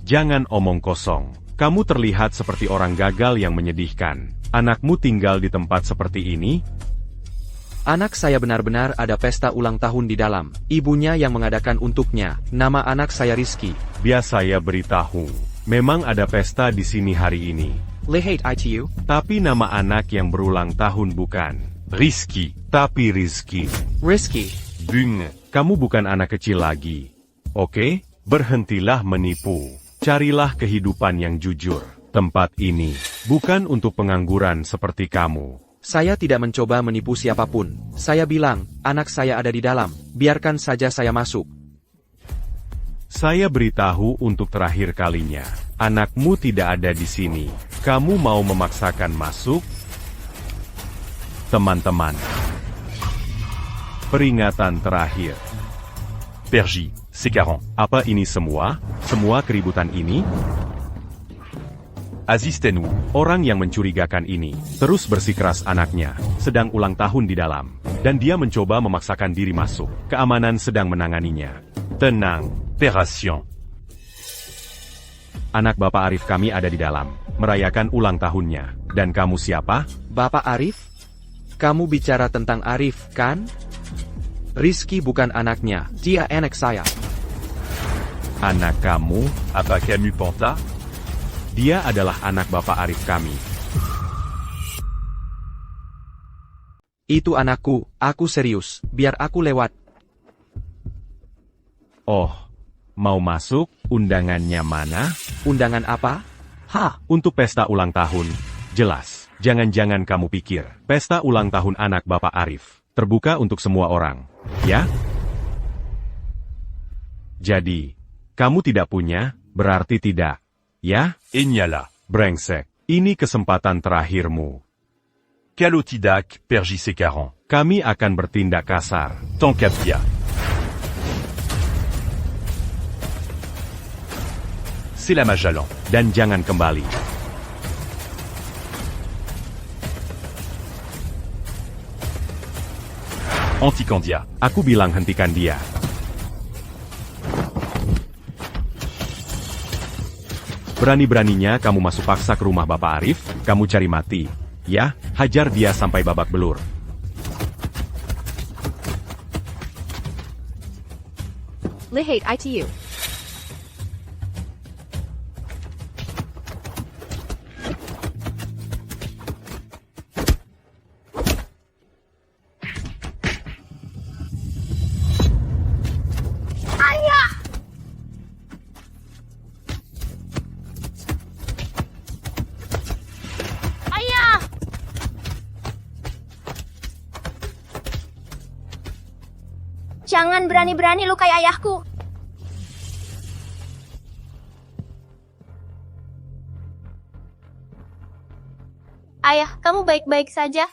Jangan omong kosong. Kamu terlihat seperti orang gagal yang menyedihkan. Anakmu tinggal di tempat seperti ini? Anak saya benar-benar ada pesta ulang tahun di dalam. Ibunya yang mengadakan untuknya. Nama anak saya Rizky. Biar saya beritahu. Memang ada pesta di sini hari ini. Lihat ITU. Tapi nama anak yang berulang tahun bukan Rizky, tapi Rizky. Rizky. Bung, kamu bukan anak kecil lagi. Oke? Berhentilah menipu. Carilah kehidupan yang jujur. Tempat ini bukan untuk pengangguran seperti kamu. Saya tidak mencoba menipu siapapun. Saya bilang, anak saya ada di dalam. Biarkan saja saya masuk. Saya beritahu untuk terakhir kalinya. Anakmu tidak ada di sini. Kamu mau memaksakan masuk? Teman-teman. Peringatan terakhir. Père J, c'est 40. Apa ini semua? Semua keributan ini? Assistez-nous. Orang yang mencurigakan ini terus bersikeras anaknya sedang ulang tahun di dalam, dan dia mencoba memaksakan diri masuk. Keamanan sedang menanganinya. Tenang. Opération. Anak Bapak Arif kami ada di dalam, merayakan ulang tahunnya. Dan kamu siapa? Bapak Arif? Kamu bicara tentang Arif, kan? Rizky bukan anaknya, dia anak saya. Anak kamu? Apa Camus Panta? Dia adalah anak Bapak Arif kami. Itu anakku, aku serius, biar aku lewat. Oh, mau masuk? Undangannya mana? Undangan apa? Hah? Untuk pesta ulang tahun. Jelas, jangan-jangan kamu pikir, pesta ulang tahun anak Bapak Arif terbuka untuk semua orang, ya? Jadi, kamu tidak punya, berarti tidak, ya? Ignala. Brengsek, ini kesempatan terakhirmu. Calotidac, Père J, c'est 40. Kami akan bertindak kasar. Tankapia. C'est la Magellan. Dan jangan kembali. Anticandia. Aku bilang hentikan dia. Berani-beraninya kamu masuk paksa ke rumah Bapak Arif, kamu cari mati. Ya, hajar dia sampai babak belur. Lihat ITU. Ayah! Jangan berani-berani lukai ayahku. Ayah, kamu baik-baik saja?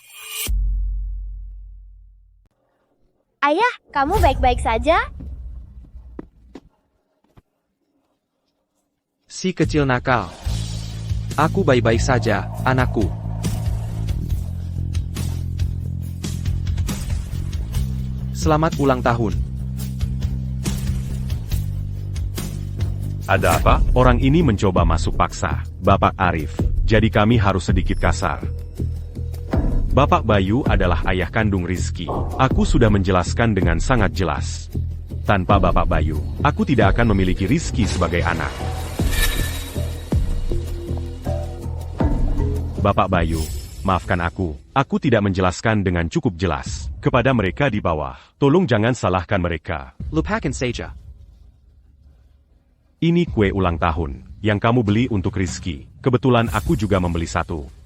Ayah, kamu baik-baik saja? Si kecil nakal. Aku baik-baik saja, anakku. Selamat ulang tahun. Ada apa? Orang ini mencoba masuk paksa, Bapak Arif. Jadi kami harus sedikit kasar. Bapak Bayu adalah ayah kandung Rizky. Aku sudah menjelaskan dengan sangat jelas. Tanpa Bapak Bayu, aku tidak akan memiliki Rizky sebagai anak. Bapak Bayu, maafkan aku tidak menjelaskan dengan cukup jelas. Kepada mereka di bawah, tolong jangan salahkan mereka. Lupakan saja. Ini kue ulang tahun, yang kamu beli untuk Rizky. Kebetulan aku juga membeli satu.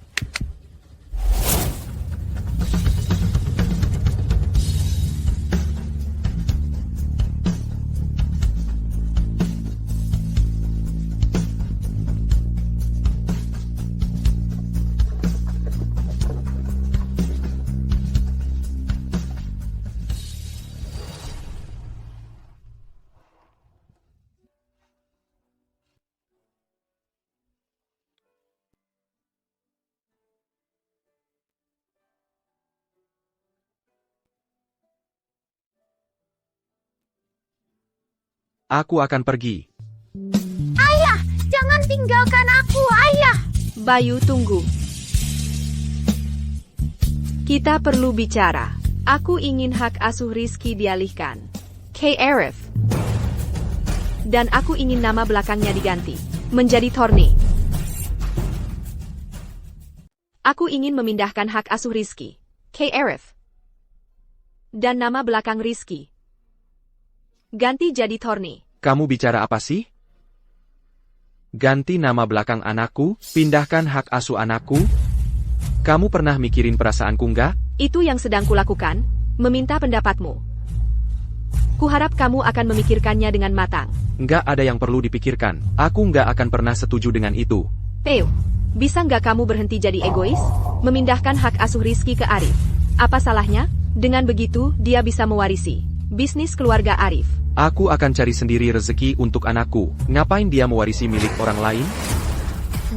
Aku akan pergi. Ayah, jangan tinggalkan aku, ayah! Bayu, tunggu. Kita perlu bicara. Aku ingin hak asuh Rizky dialihkan ke Arif. Dan aku ingin nama belakangnya diganti menjadi Thorny. Aku ingin memindahkan hak asuh Rizky ke Arif. Dan nama belakang Rizky ganti jadi Thorny. Kamu bicara apa sih? Ganti nama belakang anakku, pindahkan hak asuh anakku? Kamu pernah mikirin perasaanku nggak? Itu yang sedang kulakukan, meminta pendapatmu. Kuharap kamu akan memikirkannya dengan matang. Nggak ada yang perlu dipikirkan. Aku nggak akan pernah setuju dengan itu. Theo, bisa nggak kamu berhenti jadi egois? Memindahkan hak asuh Rizky ke Arif. Apa salahnya? Dengan begitu, dia bisa mewarisi bisnis keluarga Arif. Aku akan cari sendiri rezeki untuk anakku. Ngapain dia mewarisi milik orang lain?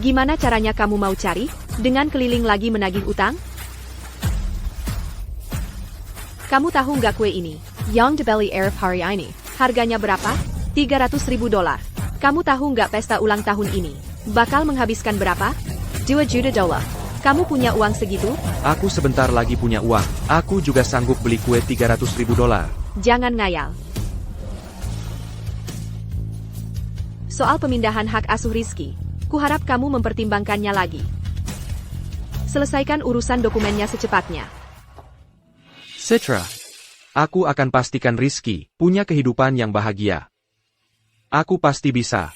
Gimana caranya kamu mau cari? Dengan keliling lagi menagih utang? Kamu tahu nggak kue ini? Yang dibeli Arif hari ini. Harganya berapa? $300.000. Kamu tahu nggak pesta ulang tahun ini bakal menghabiskan berapa? $2 juta. Kamu punya uang segitu? Aku sebentar lagi punya uang. Aku juga sanggup beli kue $300.000. Jangan ngayal. Soal pemindahan hak asuh Rizky, kuharap kamu mempertimbangkannya lagi. Selesaikan urusan dokumennya secepatnya. Citra, aku akan pastikan Rizky punya kehidupan yang bahagia. Aku pasti bisa.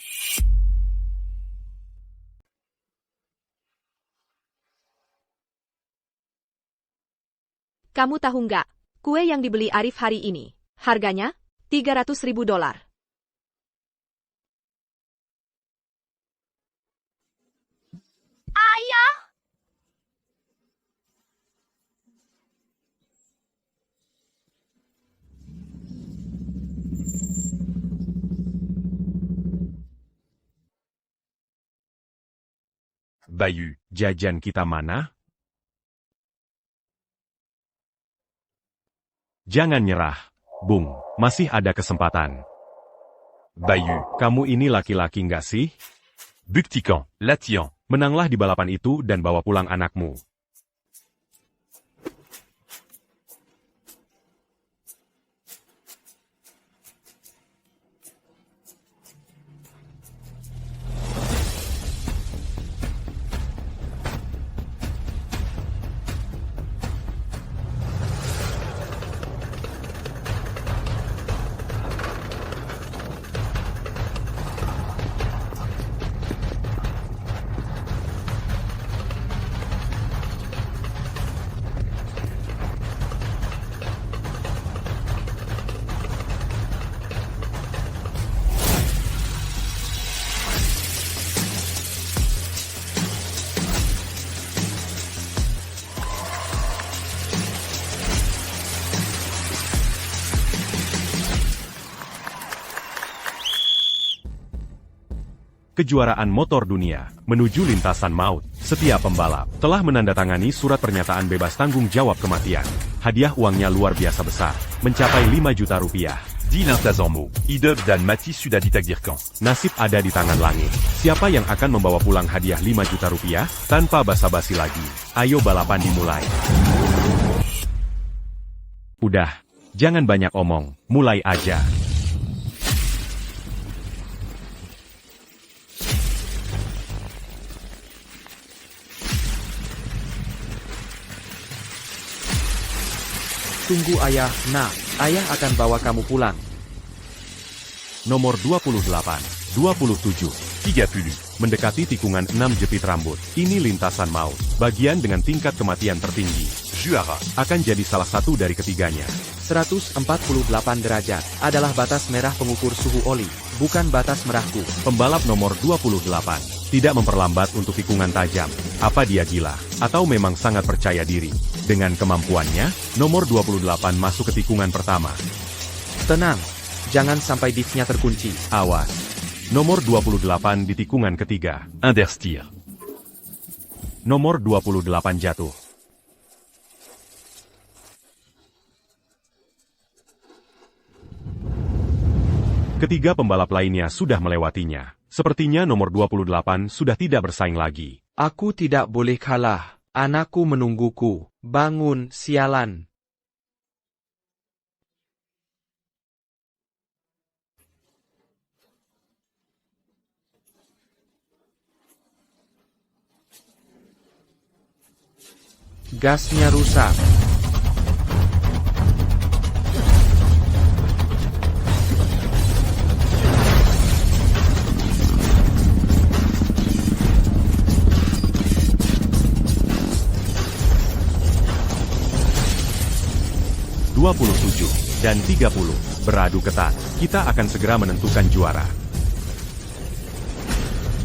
Kamu tahu nggak, kue yang dibeli Arif hari ini, harganya $300.000. Ayah, Bayu, Jajan kita mana? Jangan nyerah, Bung. Masih ada kesempatan. Bayu, Kamu ini laki-laki nggak sih? Buktikan, Latian. Menanglah di balapan itu dan bawa pulang anakmu. Kejuaraan motor dunia menuju lintasan maut. Setiap pembalap telah menandatangani surat pernyataan bebas tanggung jawab kematian. Hadiah uangnya luar biasa besar, mencapai 5 juta rupiah. Dis l'intazan mot. Idov dan mati sudah ditakdirkan. Nasib ada di tangan langit. Siapa yang akan membawa pulang hadiah 5 juta rupiah? Tanpa basa-basi lagi. Ayo balapan dimulai. Udah, jangan banyak omong, mulai aja. Tunggu ayah, nak. Ayah akan bawa kamu pulang. Nomor 28, 27. 30. Mendekati tikungan 6 jepit rambut. Ini lintasan maut. Bagian dengan tingkat kematian tertinggi. Juara. Akan jadi salah satu dari ketiganya. 148 derajat adalah batas merah pengukur suhu oli, bukan batas merahku. Pembalap nomor 28. Tidak memperlambat untuk tikungan tajam. Apa dia gila? Atau memang sangat percaya diri? Dengan kemampuannya, nomor 28 masuk ke tikungan pertama. Tenang, jangan sampai disknya terkunci. Awas. Nomor 28 di tikungan ketiga. Understeer. Nomor 28 jatuh. Ketiga pembalap lainnya sudah melewatinya. Sepertinya nomor 28 sudah tidak bersaing lagi. Aku tidak boleh kalah. Anakku menungguku. Bangun, sialan. Gasnya rusak. 27, dan 30. Beradu ketat. Kita akan segera menentukan juara.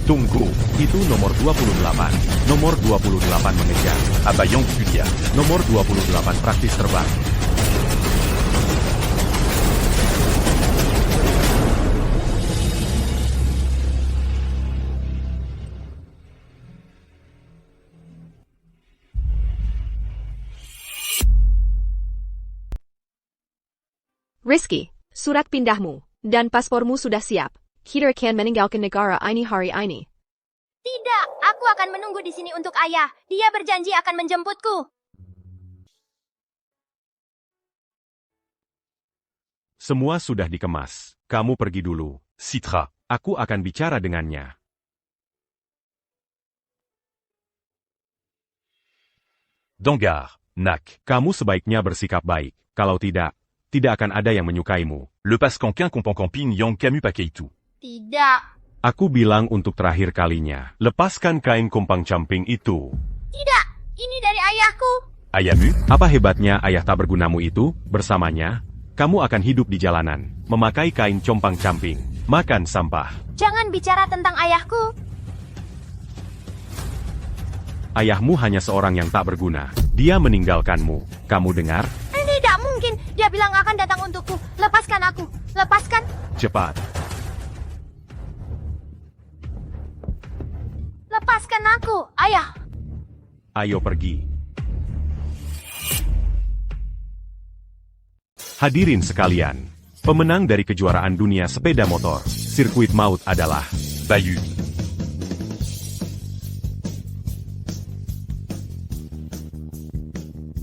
Tunggu, itu nomor 28. Nomor 28 mengejar. Abayang Julia. Nomor 28 praktis terbang. Rizky, surat pindahmu dan paspormu sudah siap. Kita akan meninggalkan negara ini hari ini. Tidak, aku akan menunggu di sini untuk ayah. Dia berjanji akan menjemputku. Semua sudah dikemas. Kamu pergi dulu. Citra. Aku akan bicara dengannya. Dangar. Nak. Kamu sebaiknya bersikap baik. Kalau tidak akan ada yang menyukaimu. Le Pascanquin Compan Camping Yang Camus Pakeitu. Tidak. Aku bilang untuk terakhir kalinya. Lepaskan kain kumpang camping itu. Tidak, ini dari ayahku. Ayamu. Apa hebatnya ayah tak bergunamu itu? Bersamanya, kamu akan hidup di jalanan, memakai kain compang camping, makan sampah. Jangan bicara tentang ayahku. Ayahmu hanya seorang yang tak berguna. Dia meninggalkanmu. Kamu dengar? Tidak mungkin. Dia bilang akan datang untukku. Lepaskan aku. Lepaskan. Cepat. Lepaskan aku, ayah. Ayo pergi. Hadirin sekalian, pemenang dari kejuaraan dunia sepeda motor, sirkuit maut adalah Bayu.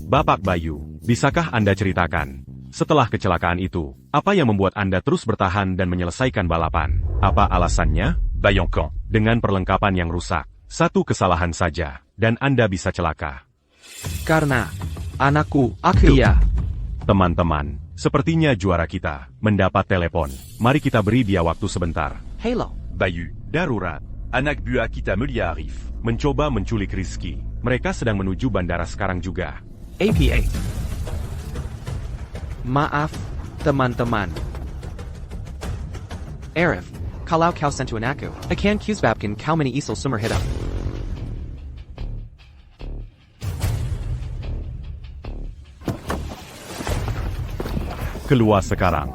Bapak Bayu. Bisakah Anda ceritakan, setelah kecelakaan itu, apa yang membuat Anda terus bertahan dan menyelesaikan balapan? Apa alasannya? Bayancan. Dengan perlengkapan yang rusak, satu kesalahan saja, dan Anda bisa celaka. Karena anakku, iya. Teman-teman, sepertinya juara kita mendapat telepon. Mari kita beri dia waktu sebentar. Halo. Bayu. Darurat. Anak buah kita mulia Arif. Mencoba menculik Rizky. Mereka sedang menuju bandara sekarang juga. APA. Maaf, teman-teman. Arif, kalau kau sentuhan aku, akan kusbabkan kau menyesal seumur hidup. Keluar sekarang.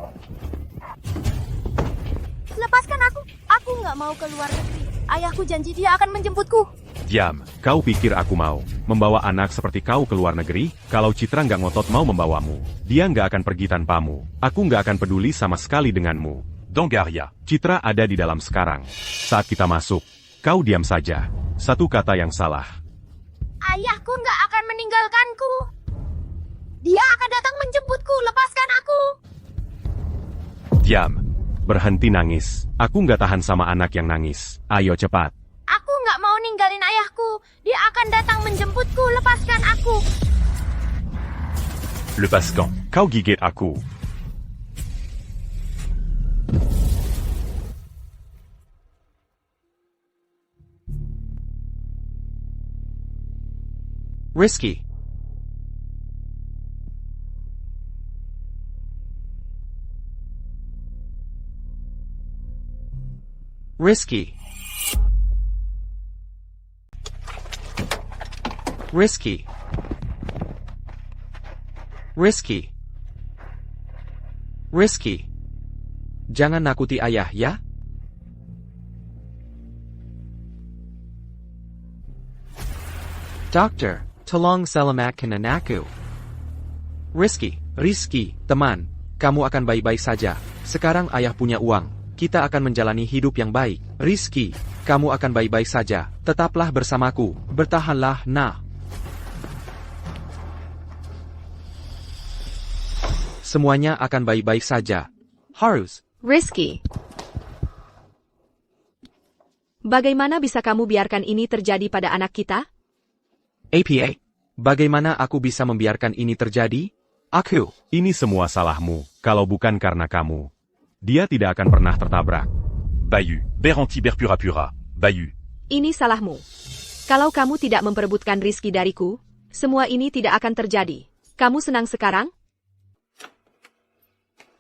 Lepaskan aku. Aku nggak mau keluar negeri. Ayahku janji dia akan menjemputku. Diam. Kau pikir aku mau membawa anak seperti kau ke luar negeri? Kalau Citra nggak ngotot mau membawamu, dia nggak akan pergi tanpamu. Aku nggak akan peduli sama sekali denganmu. Dangaria. Citra ada di dalam sekarang. Saat kita masuk, kau diam saja. Satu kata yang salah. Ayahku nggak akan meninggalkanku. Dia akan datang menjemputku. Lepaskan aku. Diam. Berhenti nangis. Aku nggak tahan sama anak yang nangis. Ayo cepat. Aku nggak mau ninggalin ayahku. Dia akan datang menjemputku. Lepaskan aku. Le Pascan. Kau gigit aku. Risky. Risky. Risky. Risky. Risky. Jangan nakuti ayah ya. Dokter, tolong selamatkan anakku. Risky, teman, kamu akan baik-baik saja. Sekarang ayah punya uang. Kita akan menjalani hidup yang baik. Risky, kamu akan baik-baik saja. Tetaplah bersamaku. Bertahanlah, nah. Semuanya akan baik-baik saja. Harus. Rizky. Bagaimana bisa kamu biarkan ini terjadi pada anak kita? APA. Bagaimana aku bisa membiarkan ini terjadi? Aku. Ini semua salahmu. Kalau bukan karena kamu, dia tidak akan pernah tertabrak. Bayu. Beranti berpura-pura. Bayu. Ini salahmu. Kalau kamu tidak memperebutkan Rizky dariku, semua ini tidak akan terjadi. Kamu senang sekarang?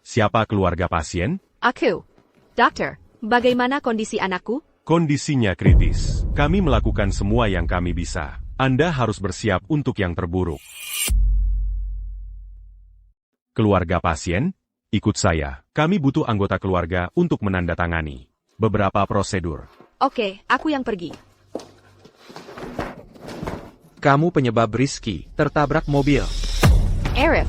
Siapa keluarga pasien? Aku. Dokter, bagaimana kondisi anakku? Kondisinya kritis. Kami melakukan semua yang kami bisa. Anda harus bersiap untuk yang terburuk. Keluarga pasien, ikut saya. Kami butuh anggota keluarga untuk menandatangani beberapa prosedur. Oke, aku yang pergi. Kamu penyebab Rizky tertabrak mobil. Arif.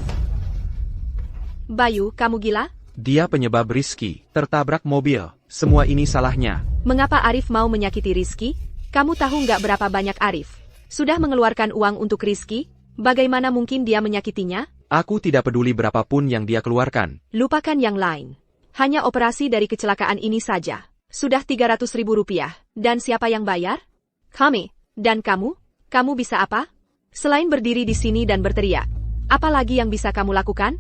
Bayu, kamu gila? Dia penyebab Rizky tertabrak mobil. Semua ini salahnya. Mengapa Arif mau menyakiti Rizky? Kamu tahu nggak berapa banyak Arif sudah mengeluarkan uang untuk Rizky? Bagaimana mungkin dia menyakitinya? Aku tidak peduli berapapun yang dia keluarkan. Lupakan yang lain. Hanya operasi dari kecelakaan ini saja. Sudah 300.000 rupiah. Dan siapa yang bayar? Kami. Dan kamu? Kamu bisa apa? Selain berdiri di sini dan berteriak. Apa lagi yang bisa kamu lakukan?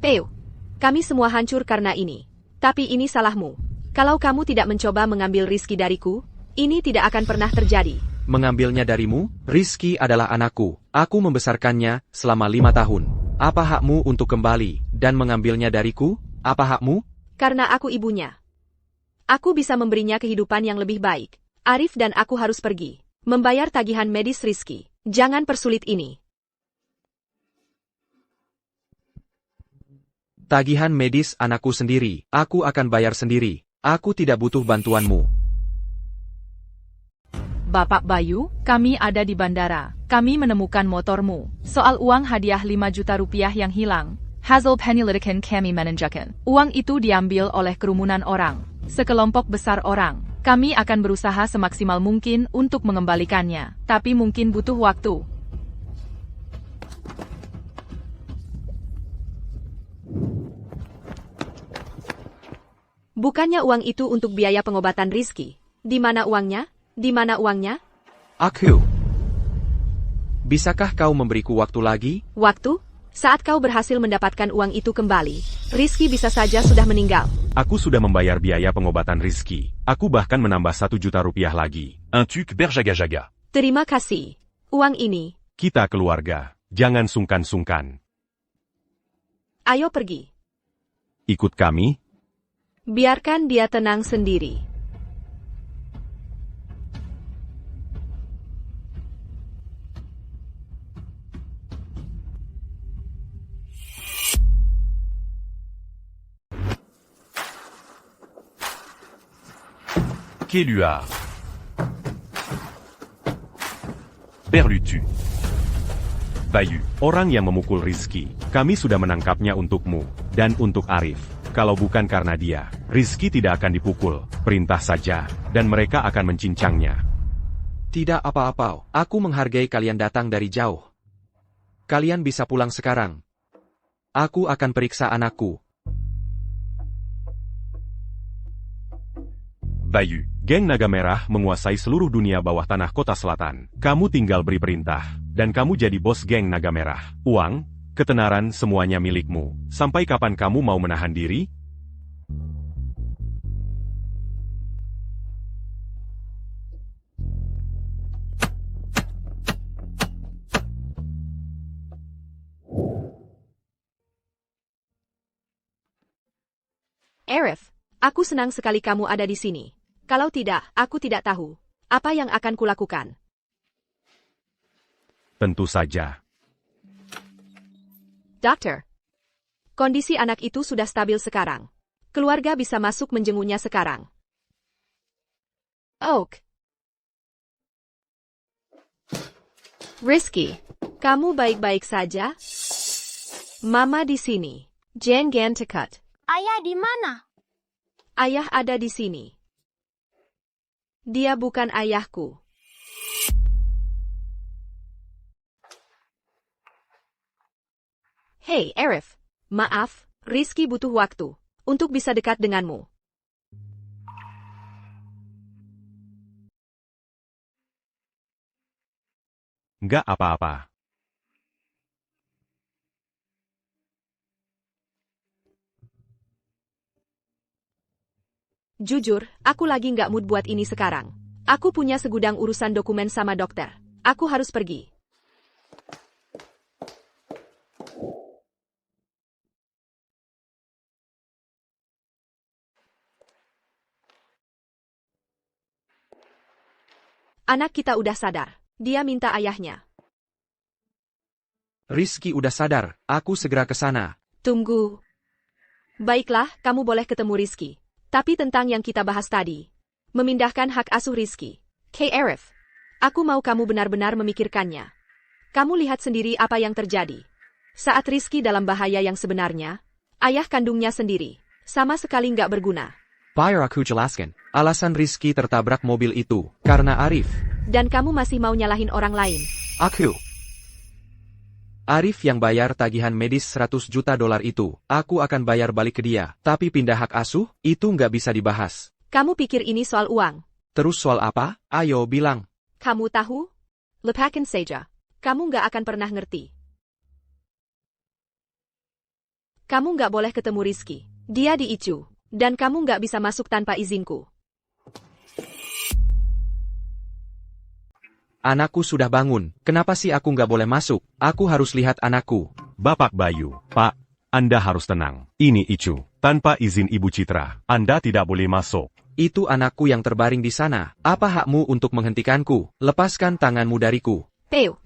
Peu. Kami semua hancur karena ini. Tapi ini salahmu. Kalau kamu tidak mencoba mengambil Rizky dariku, ini tidak akan pernah terjadi. Mengambilnya darimu? Rizky adalah anakku. Aku membesarkannya selama 5 tahun. Apa hakmu untuk kembali dan mengambilnya dariku? Apa hakmu? Karena aku ibunya. Aku bisa memberinya kehidupan yang lebih baik. Arif dan aku harus pergi. Membayar tagihan medis Rizky. Jangan persulit ini. Tagihan medis anakku sendiri. Aku akan bayar sendiri. Aku tidak butuh bantuanmu. Bapak Bayu, kami ada di bandara. Kami menemukan motormu. Soal uang hadiah 5 juta rupiah yang hilang, hasil penyelidikan kami menunjukkan uang itu diambil oleh kerumunan orang, sekelompok besar orang. Kami akan berusaha semaksimal mungkin untuk mengembalikannya, tapi mungkin butuh waktu. Bukannya uang itu untuk biaya pengobatan Rizky. Di mana uangnya? Di mana uangnya? Aku. Bisakah kau memberiku waktu lagi? Waktu? Saat kau berhasil mendapatkan uang itu kembali, Rizky bisa saja sudah meninggal. Aku sudah membayar biaya pengobatan Rizky. Aku bahkan menambah 1 juta rupiah lagi. Un tuc berjaga-jaga. Terima kasih. Uang ini. Kita keluarga. Jangan sungkan-sungkan. Ayo pergi. Ikut kami. Biarkan dia tenang sendiri. Keluar. Berlutu. Bayu, orang yang memukul Rizky. Kami sudah menangkapnya untukmu. Dan untuk Arif. Kalau bukan karena dia, Rizky tidak akan dipukul. Perintah saja. Dan mereka akan mencincangnya. Tidak apa-apa. Aku menghargai kalian datang dari jauh. Kalian bisa pulang sekarang. Aku akan periksa anakku. Bayu, geng Naga Merah menguasai seluruh dunia bawah tanah kota selatan. Kamu tinggal beri perintah. Dan kamu jadi bos geng Naga Merah. Uang, ketenaran semuanya milikmu. Sampai kapan kamu mau menahan diri? Arif, aku senang sekali kamu ada di sini. Kalau tidak, aku tidak tahu apa yang akan kulakukan. Tentu saja. Dokter, kondisi anak itu sudah stabil sekarang. Keluarga bisa masuk menjenguknya sekarang. Oak. Rizky, kamu baik-baik saja? Mama di sini. Jangan tekut. Ayah di mana? Ayah ada di sini. Dia bukan ayahku. Hey, Arif. Maaf, Rizky butuh waktu untuk bisa dekat denganmu. Nggak apa-apa. Jujur, aku lagi nggak mood buat ini sekarang. Aku punya segudang urusan dokumen sama dokter. Aku harus pergi. Anak kita udah sadar. Dia minta ayahnya. Rizky udah sadar, aku segera ke sana. Tunggu. Baiklah, kamu boleh ketemu Rizky. Tapi tentang yang kita bahas tadi. Memindahkan hak asuh Rizky. Arif. Aku mau kamu benar-benar memikirkannya. Kamu lihat sendiri apa yang terjadi. Saat Rizky dalam bahaya yang sebenarnya, ayah kandungnya sendiri, sama sekali nggak berguna. Biar aku jelaskan, alasan Rizky tertabrak mobil itu, karena Arif. Dan kamu masih mau nyalahin orang lain. Aku. Arif yang bayar tagihan medis $100 juta itu, aku akan bayar balik ke dia. Tapi pindah hak asuh, itu nggak bisa dibahas. Kamu pikir ini soal uang? Terus soal apa? Ayo bilang. Kamu tahu? Lepakan saja. Kamu nggak akan pernah ngerti. Kamu nggak boleh ketemu Rizky. Dia di ICU. Dan kamu nggak bisa masuk tanpa izinku. Anakku sudah bangun, kenapa sih aku nggak boleh masuk? Aku harus lihat anakku. Bapak Bayu, Pak, Anda harus tenang. Ini Icu. Tanpa izin Ibu Citra, Anda tidak boleh masuk. Itu anakku yang terbaring di sana. Apa hakmu untuk menghentikanku? Lepaskan tanganmu dariku. Peu.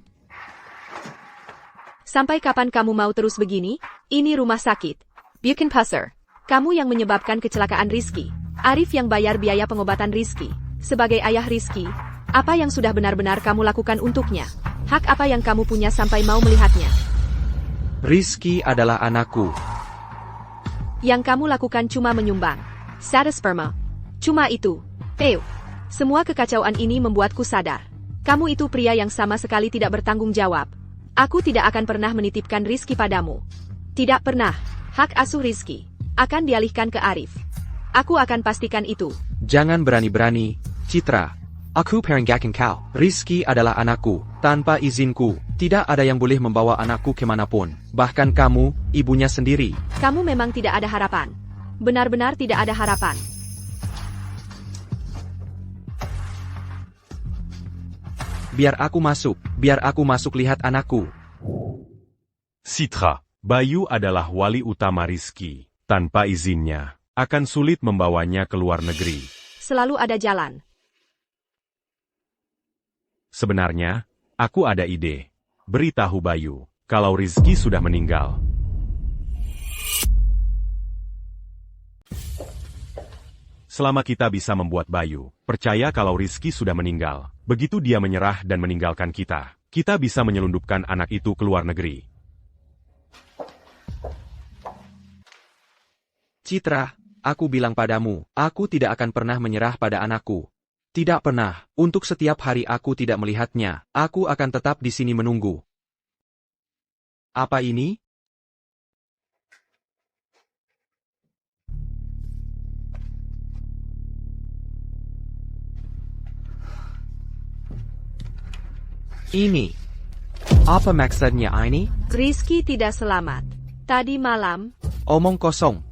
Sampai kapan kamu mau terus begini? Ini rumah sakit. Bukan pasar. Kamu yang menyebabkan kecelakaan Rizky. Arif yang bayar biaya pengobatan Rizky. Sebagai ayah Rizky, apa yang sudah benar-benar kamu lakukan untuknya? Hak apa yang kamu punya sampai mau melihatnya? Rizky adalah anakku. Yang kamu lakukan cuma menyumbang. Sada sperma. Cuma itu. Peu. Semua kekacauan ini membuatku sadar. Kamu itu pria yang sama sekali tidak bertanggung jawab. Aku tidak akan pernah menitipkan Rizky padamu. Tidak pernah. Hak asuh Rizky akan dialihkan ke Arif. Aku akan pastikan itu. Jangan berani-berani, Citra. Aku perenggakan kau. Rizky adalah anakku. Tanpa izinku, tidak ada yang boleh membawa anakku kemanapun. Bahkan kamu, ibunya sendiri. Kamu memang tidak ada harapan. Benar-benar tidak ada harapan. Biar aku masuk lihat anakku. Citra, Bayu adalah wali utama Rizky. Tanpa izinnya, akan sulit membawanya ke luar negeri. Selalu ada jalan. Sebenarnya, aku ada ide. Beritahu Bayu, kalau Rizky sudah meninggal. Selama kita bisa membuat Bayu percaya kalau Rizky sudah meninggal, begitu dia menyerah dan meninggalkan kita bisa menyelundupkan anak itu ke luar negeri. Citra, aku bilang padamu, aku tidak akan pernah menyerah pada anakku. Tidak pernah, untuk setiap hari aku tidak melihatnya, aku akan tetap di sini menunggu. Apa ini? Ini. Apa maksudnya ini? Rizky tidak selamat. Tadi malam, Omong kosong.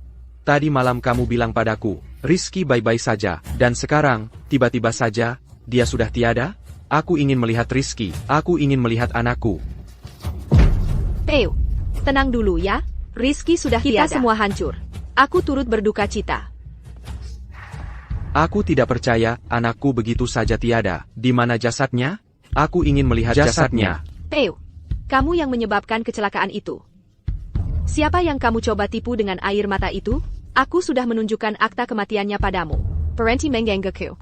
Tadi malam kamu bilang padaku, Rizky baik-baik saja, dan sekarang, tiba-tiba saja, dia sudah tiada? Aku ingin melihat Rizky, aku ingin melihat anakku. Peu. Tenang dulu ya. Rizky sudah tiada. Kita semua hancur. Aku turut berduka cita. Aku tidak percaya, anakku begitu saja tiada. Di mana jasadnya? Aku ingin melihat jasadnya. Peu. Kamu yang menyebabkan kecelakaan itu. Siapa yang kamu coba tipu dengan air mata itu? Aku sudah menunjukkan akta kematiannya padamu. Parenti Mengenggeku.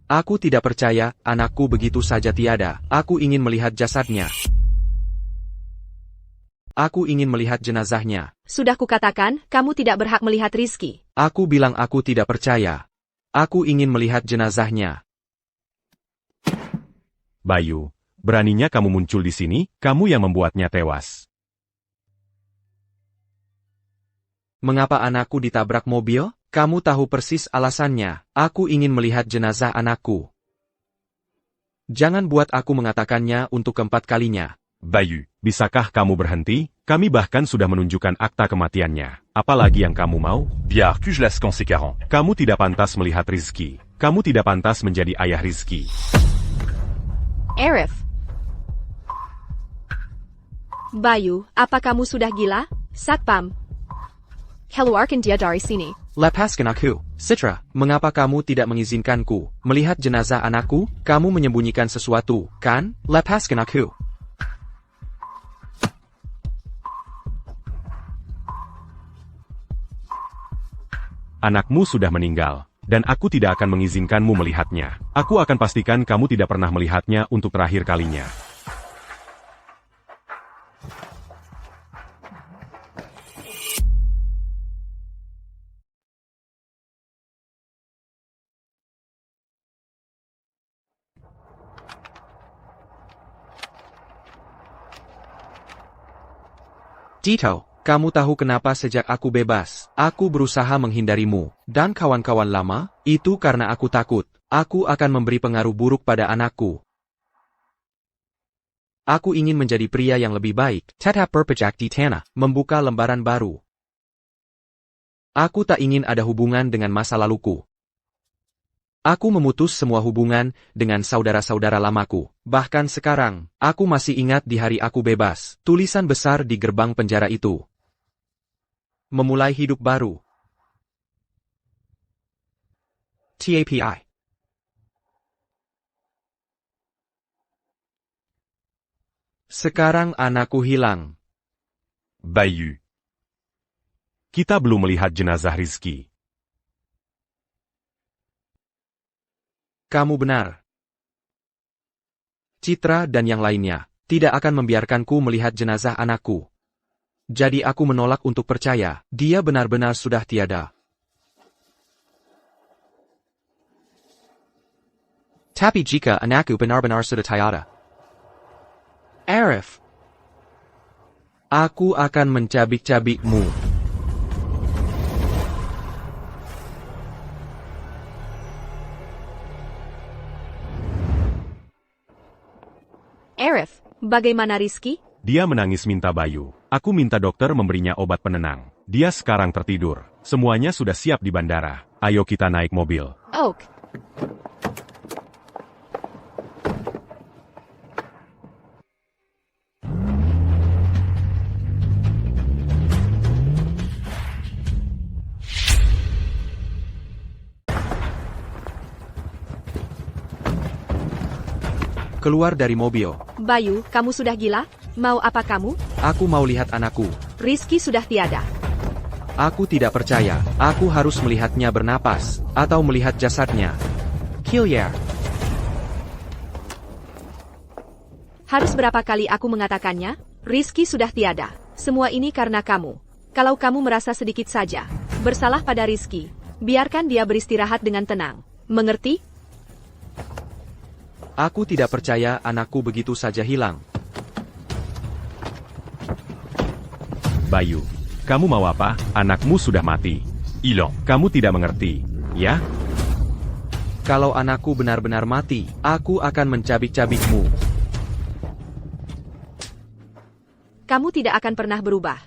Aku tidak percaya, anakku begitu saja tiada. Aku ingin melihat jasadnya. Aku ingin melihat jenazahnya. Sudah kukatakan, kamu tidak berhak melihat Rizky. Aku bilang aku tidak percaya. Aku ingin melihat jenazahnya. Bayu, beraninya kamu muncul di sini, kamu yang membuatnya tewas. Mengapa anakku ditabrak mobil? Kamu tahu persis alasannya. Aku ingin melihat jenazah anakku. Jangan buat aku mengatakannya untuk keempat kalinya. Bayu, bisakah kamu berhenti? Kami bahkan sudah menunjukkan akta kematiannya. Apalagi yang kamu mau? Biar que je laisse conséquent. Kamu tidak pantas melihat Rizky. Kamu tidak pantas menjadi ayah Rizky. Arif. Bayu, apa kamu sudah gila? Satpam. Keluarkan dia dari sini. Lepaskan aku. Citra, mengapa kamu tidak mengizinkanku melihat jenazah anakku? Kamu menyembunyikan sesuatu, kan? Lepaskan aku. Anakmu sudah meninggal, dan aku tidak akan mengizinkanmu melihatnya. Aku akan pastikan kamu tidak pernah melihatnya untuk terakhir kalinya. Tito, kamu tahu kenapa sejak aku bebas, aku berusaha menghindarimu, dan kawan-kawan lama? Itu karena aku takut, aku akan memberi pengaruh buruk pada anakku. Aku ingin menjadi pria yang lebih baik, tetap berpijak di tanah, membuka lembaran baru. Aku tak ingin ada hubungan dengan masa laluku. Aku memutus semua hubungan dengan saudara-saudara lamaku. Bahkan sekarang, aku masih ingat di hari aku bebas, tulisan besar di gerbang penjara itu. Memulai hidup baru. TAPI. Sekarang anakku hilang. Bayu. Kita belum melihat jenazah Rizky. Kamu benar. Citra dan yang lainnya tidak akan membiarkanku melihat jenazah anakku. Jadi aku menolak untuk percaya, dia benar-benar sudah tiada. Tapi jika anakku benar-benar sudah tiada, Arif, aku akan mencabik-cabikmu. Arif, bagaimana Rizky? Dia menangis minta Bayu. Aku minta dokter memberinya obat penenang. Dia sekarang tertidur. Semuanya sudah siap di bandara. Ayo kita naik mobil. Oak. Keluar dari mobil. Bayu, kamu sudah gila? Mau apa kamu? Aku mau lihat anakku. Rizky sudah tiada. Aku tidak percaya. Aku harus melihatnya bernapas, atau melihat jasadnya. Killier. Harus berapa kali aku mengatakannya? Rizky sudah tiada. Semua ini karena kamu. Kalau kamu merasa sedikit saja bersalah pada Rizky, biarkan dia beristirahat dengan tenang. Mengerti? Aku tidak percaya anakku begitu saja hilang. Bayu, kamu mau apa? Anakmu sudah mati. Ilan. Kamu tidak mengerti, ya? Kalau anakku benar-benar mati, aku akan mencabik-cabikmu. Kamu tidak akan pernah berubah.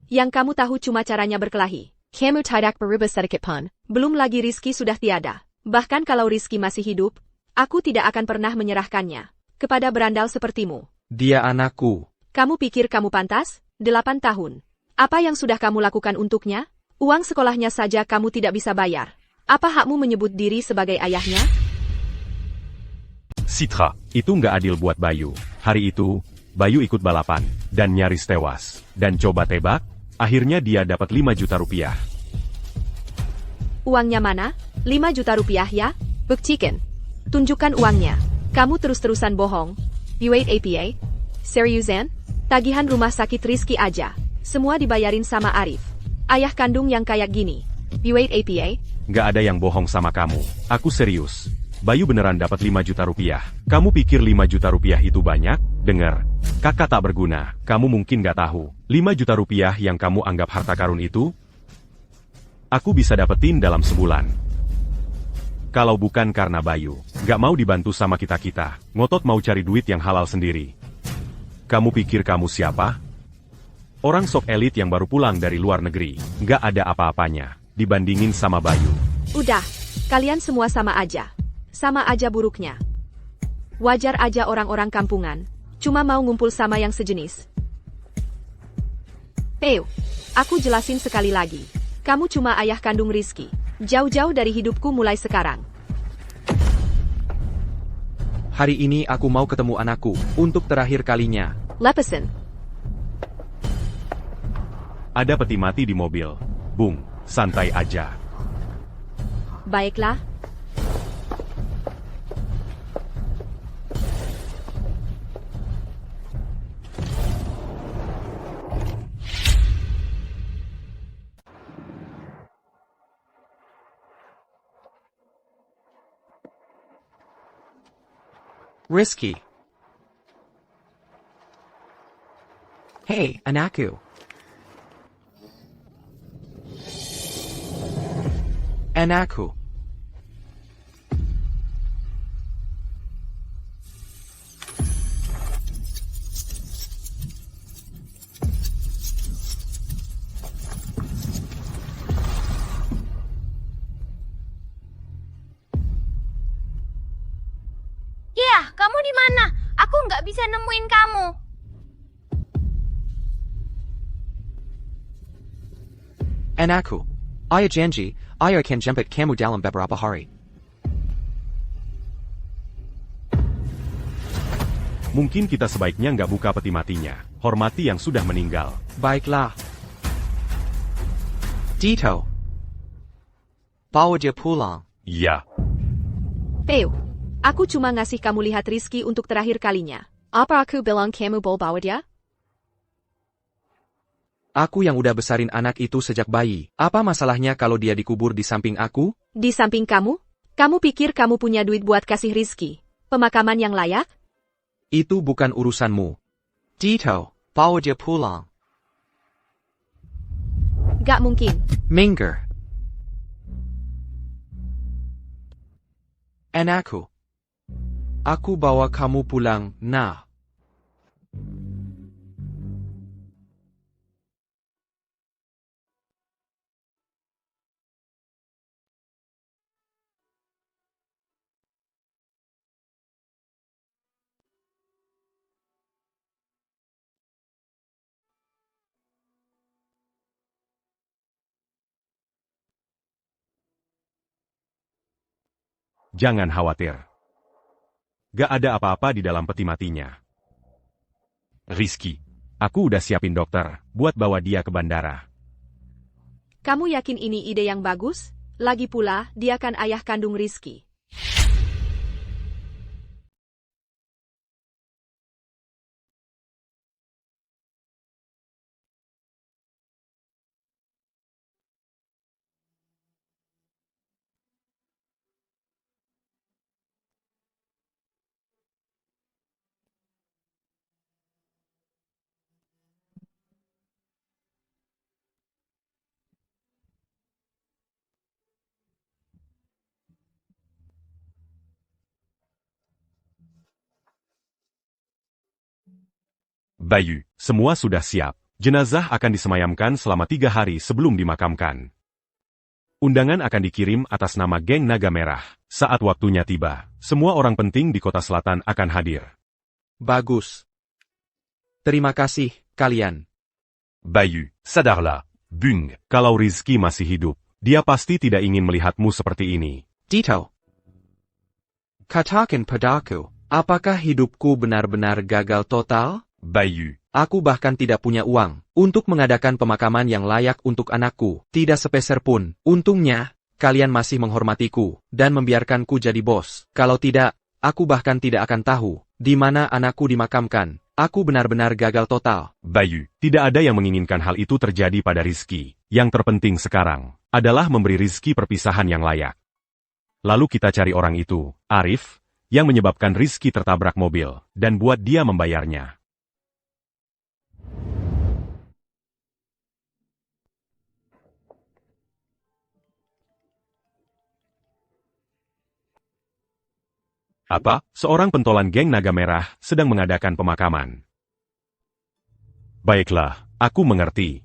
Yang kamu tahu cuma caranya berkelahi. Kamu tidak berubah sedikit pun. Belum lagi Rizky sudah tiada. Bahkan kalau Rizky masih hidup, aku tidak akan pernah menyerahkannya kepada berandal sepertimu. Dia anakku. Kamu pikir kamu pantas? 8 tahun. Apa yang sudah kamu lakukan untuknya? Uang sekolahnya saja kamu tidak bisa bayar. Apa hakmu menyebut diri sebagai ayahnya? Citra. Itu nggak adil buat Bayu. Hari itu, Bayu ikut balapan, dan nyaris tewas. Dan coba tebak, akhirnya dia dapat 5 juta rupiah. Uangnya mana? 5 juta rupiah ya? Buktikan. Tunjukkan uangnya. Kamu terus-terusan bohong. Buat APA? Seriusan? Tagihan rumah sakit Rizky aja. Semua dibayarin sama Arif. Ayah kandung yang kayak gini. Buat APA? Nggak ada yang bohong sama kamu. Aku serius. Bayu beneran dapat 5 juta rupiah. Kamu pikir 5 juta rupiah itu banyak? Dengar. Kakak tak berguna. Kamu mungkin nggak tahu. 5 juta rupiah yang kamu anggap harta karun itu, aku bisa dapetin dalam sebulan. Kalau bukan karena Bayu, nggak mau dibantu sama kita-kita, ngotot mau cari duit yang halal sendiri. Kamu pikir kamu siapa? Orang sok elit yang baru pulang dari luar negeri, nggak ada apa-apanya, dibandingin sama Bayu. Udah, kalian semua sama aja. Sama aja buruknya. Wajar aja orang-orang kampungan, cuma mau ngumpul sama yang sejenis. Aku jelasin sekali lagi. Kamu cuma ayah kandung Rizky. Jauh-jauh dari hidupku mulai sekarang. Hari ini aku mau ketemu anakku, untuk terakhir kalinya. Lepesan. Ada peti mati di mobil. Bung, santai aja. Baiklah. Rizky. Hey, anakku. Anakku. Ya, kamu di mana? Aku nggak bisa nemuin kamu. Anakku. Ayah janji, ayah akan jemput kamu dalam beberapa hari. Mungkin kita sebaiknya nggak buka peti matinya. Hormati yang sudah meninggal. Baiklah. Dito. Bawa dia pulang. Ya. Theo, aku cuma ngasih kamu lihat Rizky untuk terakhir kalinya. Apa aku bilang kamu boleh bawa dia? Aku yang udah besarin anak itu sejak bayi. Apa masalahnya kalau dia dikubur di samping aku? Di samping kamu? Kamu pikir kamu punya duit buat kasih Rizky pemakaman yang layak? Itu bukan urusanmu. Dito, bawa dia pulang. Gak mungkin. Minggir. Anakku. Aku bawa kamu pulang, nah. Jangan khawatir. Gak ada apa-apa di dalam peti matinya. Rizky. Aku udah siapin dokter, buat bawa dia ke bandara. Kamu yakin ini ide yang bagus? Lagi pula, dia kan ayah kandung Rizky. Bayu. Semua sudah siap. Jenazah akan disemayamkan selama 3 hari sebelum dimakamkan. Undangan akan dikirim atas nama geng Naga Merah. Saat waktunya tiba, semua orang penting di kota selatan akan hadir. Bagus. Terima kasih, kalian. Bayu. Sadarlah. Bung. Kalau Rizky masih hidup, dia pasti tidak ingin melihatmu seperti ini. Dito. Katakan padaku, apakah hidupku benar-benar gagal total? Bayu. Aku bahkan tidak punya uang untuk mengadakan pemakaman yang layak untuk anakku. Tidak sepeser pun. Untungnya, kalian masih menghormatiku dan membiarkanku jadi bos. Kalau tidak, aku bahkan tidak akan tahu di mana anakku dimakamkan. Aku benar-benar gagal total. Bayu. Tidak ada yang menginginkan hal itu terjadi pada Rizky. Yang terpenting sekarang adalah memberi Rizky perpisahan yang layak. Lalu kita cari orang itu, Arif, yang menyebabkan Rizky tertabrak mobil, dan buat dia membayarnya. Apa? Seorang pentolan geng Naga Merah sedang mengadakan pemakaman. Baiklah, aku mengerti.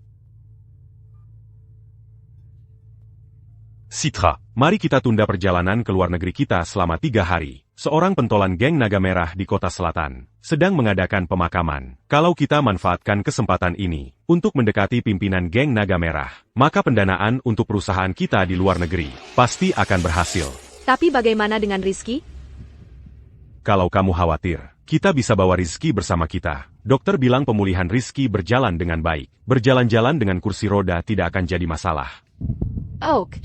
Citra. Mari kita tunda perjalanan ke luar negeri kita selama 3 hari. seorang pentolan geng Naga Merah di Kota Selatan, sedang mengadakan pemakaman. Kalau kita manfaatkan kesempatan ini untuk mendekati pimpinan geng Naga Merah, maka pendanaan untuk perusahaan kita di luar negeri pasti akan berhasil. Tapi bagaimana dengan Rizky? Kalau kamu khawatir, kita bisa bawa Rizky bersama kita. Dokter bilang pemulihan Rizky berjalan dengan baik. Berjalan-jalan dengan kursi roda tidak akan jadi masalah. Oak.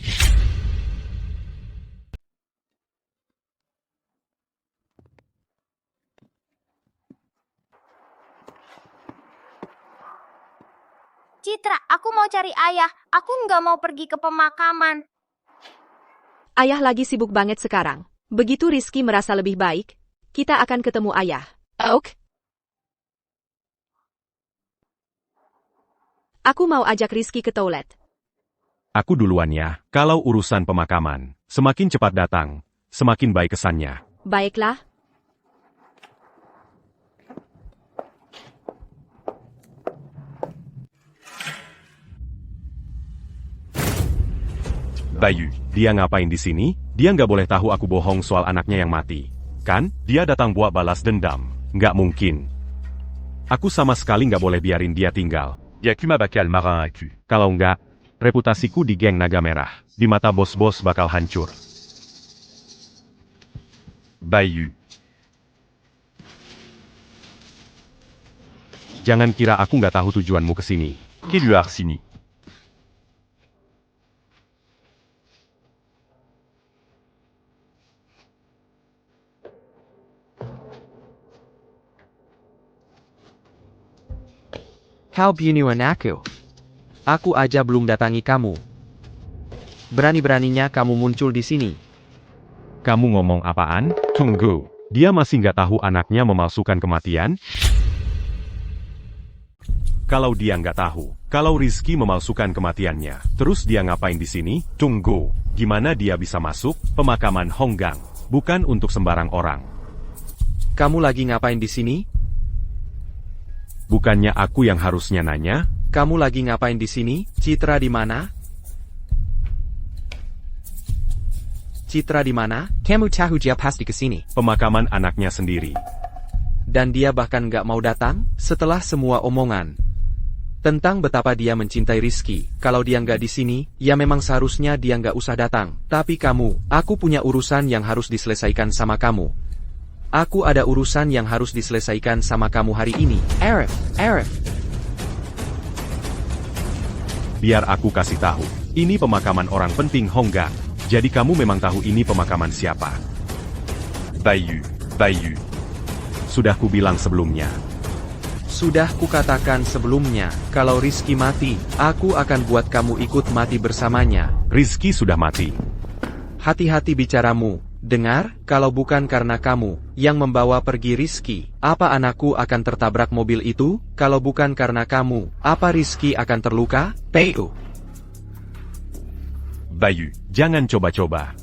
Citra, aku mau cari ayah. Aku nggak mau pergi ke pemakaman. Ayah lagi sibuk banget sekarang. Begitu Rizky merasa lebih baik, kita akan ketemu ayah. Oak. Aku mau ajak Rizky ke toilet. Aku duluan ya. Kalau urusan pemakaman, semakin cepat datang, semakin baik kesannya. Baiklah. Bayu, Dia ngapain di sini? Dia nggak boleh tahu aku bohong soal anaknya yang mati. Kan? Dia datang buat balas dendam. Nggak mungkin. Aku sama sekali nggak boleh biarin dia tinggal. Yakuma bakal marin aku. Kalau nggak, reputasiku di geng Naga Merah, di mata bos-bos bakal hancur. Bayu, Jangan kira aku nggak tahu tujuanmu ke sini. Quel lui Arsini? Kau bunuhan aku. Aku aja belum datangi kamu. Berani-beraninya kamu muncul di sini. Kamu ngomong apaan? Tunggu. Dia masih nggak tahu anaknya memalsukan kematian? Kalau dia nggak tahu, kalau Rizky memalsukan kematiannya, terus dia ngapain di sini? Tunggu. Gimana dia bisa masuk pemakaman Honggang? Bukan untuk sembarang orang. Kamu lagi ngapain di sini? Bukannya aku yang harusnya nanya? Kamu lagi ngapain di sini? Citra di mana? Citra di mana? Kamu tahu dia pasti ke sini. Pemakaman anaknya sendiri. Dan dia bahkan gak mau datang? Setelah semua omongan tentang betapa dia mencintai Rizky, kalau dia nggak di sini, ya memang seharusnya dia nggak usah datang. Tapi kamu, aku punya urusan yang harus diselesaikan sama kamu. Aku ada urusan yang harus diselesaikan sama kamu hari ini. Arif. Biar aku kasih tahu. Ini pemakaman orang penting Honggang. Jadi kamu memang tahu ini pemakaman siapa? Bayu. Sudah kubilang sebelumnya. Sudah kukatakan sebelumnya, kalau Rizky mati, aku akan buat kamu ikut mati bersamanya. Rizky sudah mati. Hati-hati bicaramu. Dengar, kalau bukan karena kamu yang membawa pergi Rizky, apa anakku akan tertabrak mobil itu? Kalau bukan karena kamu, apa Rizky akan terluka? Bayu. Jangan coba-coba.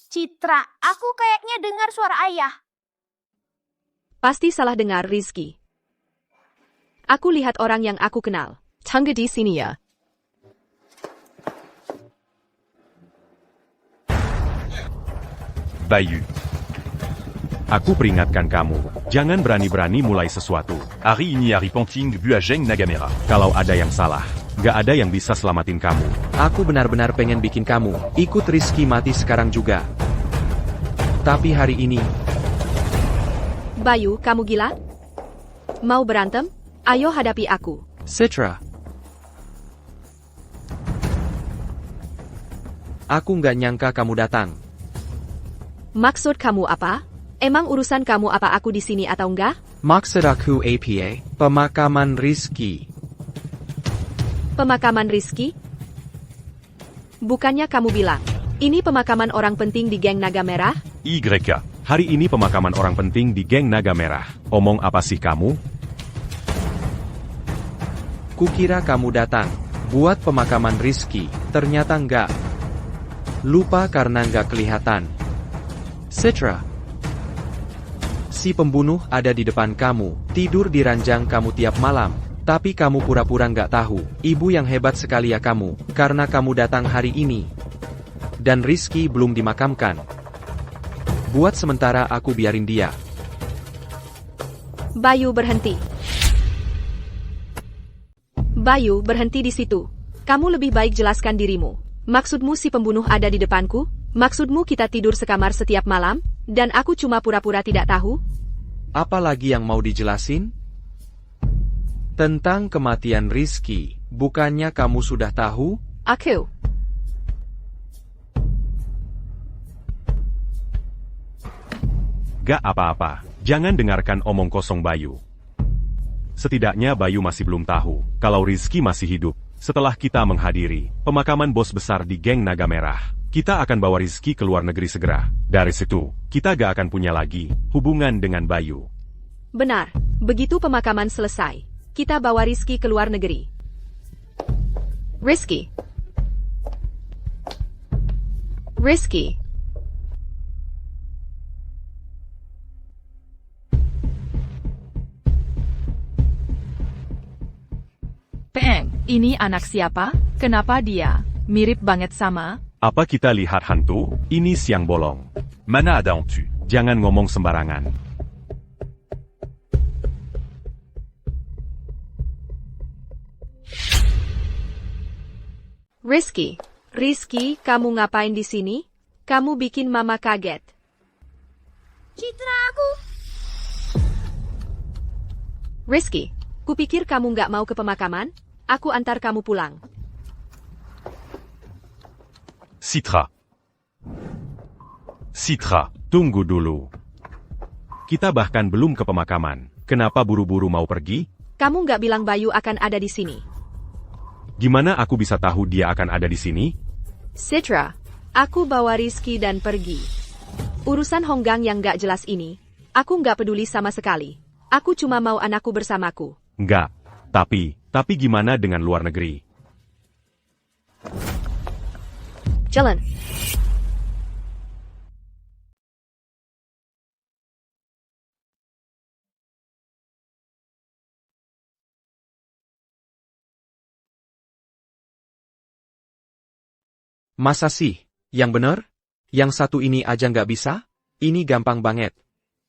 Citra, aku kayaknya dengar suara ayah. Pasti salah dengar Rizky. Aku lihat orang yang aku kenal. Tunggu di sini ya. Bayu. Aku peringatkan kamu, jangan berani-berani mulai sesuatu. Hari ini hari penting bu Geng Naga Merah. Kalau ada yang salah, gak ada yang bisa selamatin kamu. Aku benar-benar pengen bikin kamu ikut Rizky mati sekarang juga. Tapi hari ini... Bayu, kamu gila? Mau berantem? Ayo hadapi aku. Citra. Aku nggak nyangka kamu datang. Maksud kamu apa? Emang urusan kamu apa aku di sini atau enggak? Maksud aku APA, pemakaman Rizky. Pemakaman Rizky? Bukannya kamu bilang, ini pemakaman orang penting di geng Naga Merah? YK. Hari ini pemakaman orang penting di geng Naga Merah. Omong apa sih kamu? Kukira kamu datang buat pemakaman Rizky, ternyata enggak. Lupa karena enggak kelihatan. Citra. Si pembunuh ada di depan kamu, tidur di ranjang kamu tiap malam. Tapi kamu pura-pura nggak tahu. Ibu yang hebat sekali ya kamu, karena kamu datang hari ini. Dan Rizky belum dimakamkan. Buat sementara aku biarin dia. Bayu berhenti. Bayu berhenti di situ. Kamu lebih baik jelaskan dirimu. Maksudmu si pembunuh ada di depanku? Maksudmu kita tidur sekamar setiap malam? Dan aku cuma pura-pura tidak tahu? Apa lagi yang mau dijelasin? Tentang kematian Rizky, bukannya kamu sudah tahu? Aku. Gak apa-apa, jangan dengarkan omong kosong Bayu. Setidaknya Bayu masih belum tahu kalau Rizky masih hidup. Setelah kita menghadiri pemakaman bos besar di geng Naga Merah, kita akan bawa Rizky ke luar negeri segera. Dari situ, kita gak akan punya lagi hubungan dengan Bayu. Benar, begitu pemakaman selesai, kita bawa Rizky ke luar negeri. Rizky. Rizky. Peng, ini anak siapa? Kenapa dia mirip banget sama? Apa kita lihat hantu? Ini siang bolong. Mana ada tu? Jangan ngomong sembarangan. Rizky. Rizky, kamu ngapain di sini? Kamu bikin mama kaget. Citra, aku. Rizky, kupikir kamu nggak mau ke pemakaman? Aku antar kamu pulang. Citra. Citra, tunggu dulu. Kita bahkan belum ke pemakaman. Kenapa buru-buru mau pergi? Kamu nggak bilang Bayu akan ada di sini. Gimana aku bisa tahu dia akan ada di sini? Citra, aku bawa Rizky dan pergi. Urusan Honggang yang nggak jelas ini, aku nggak peduli sama sekali. Aku cuma mau anakku bersamaku. Enggak. Tapi gimana dengan luar negeri? Jalan. Masa sih? Yang bener? Yang satu ini aja nggak bisa? Ini gampang banget.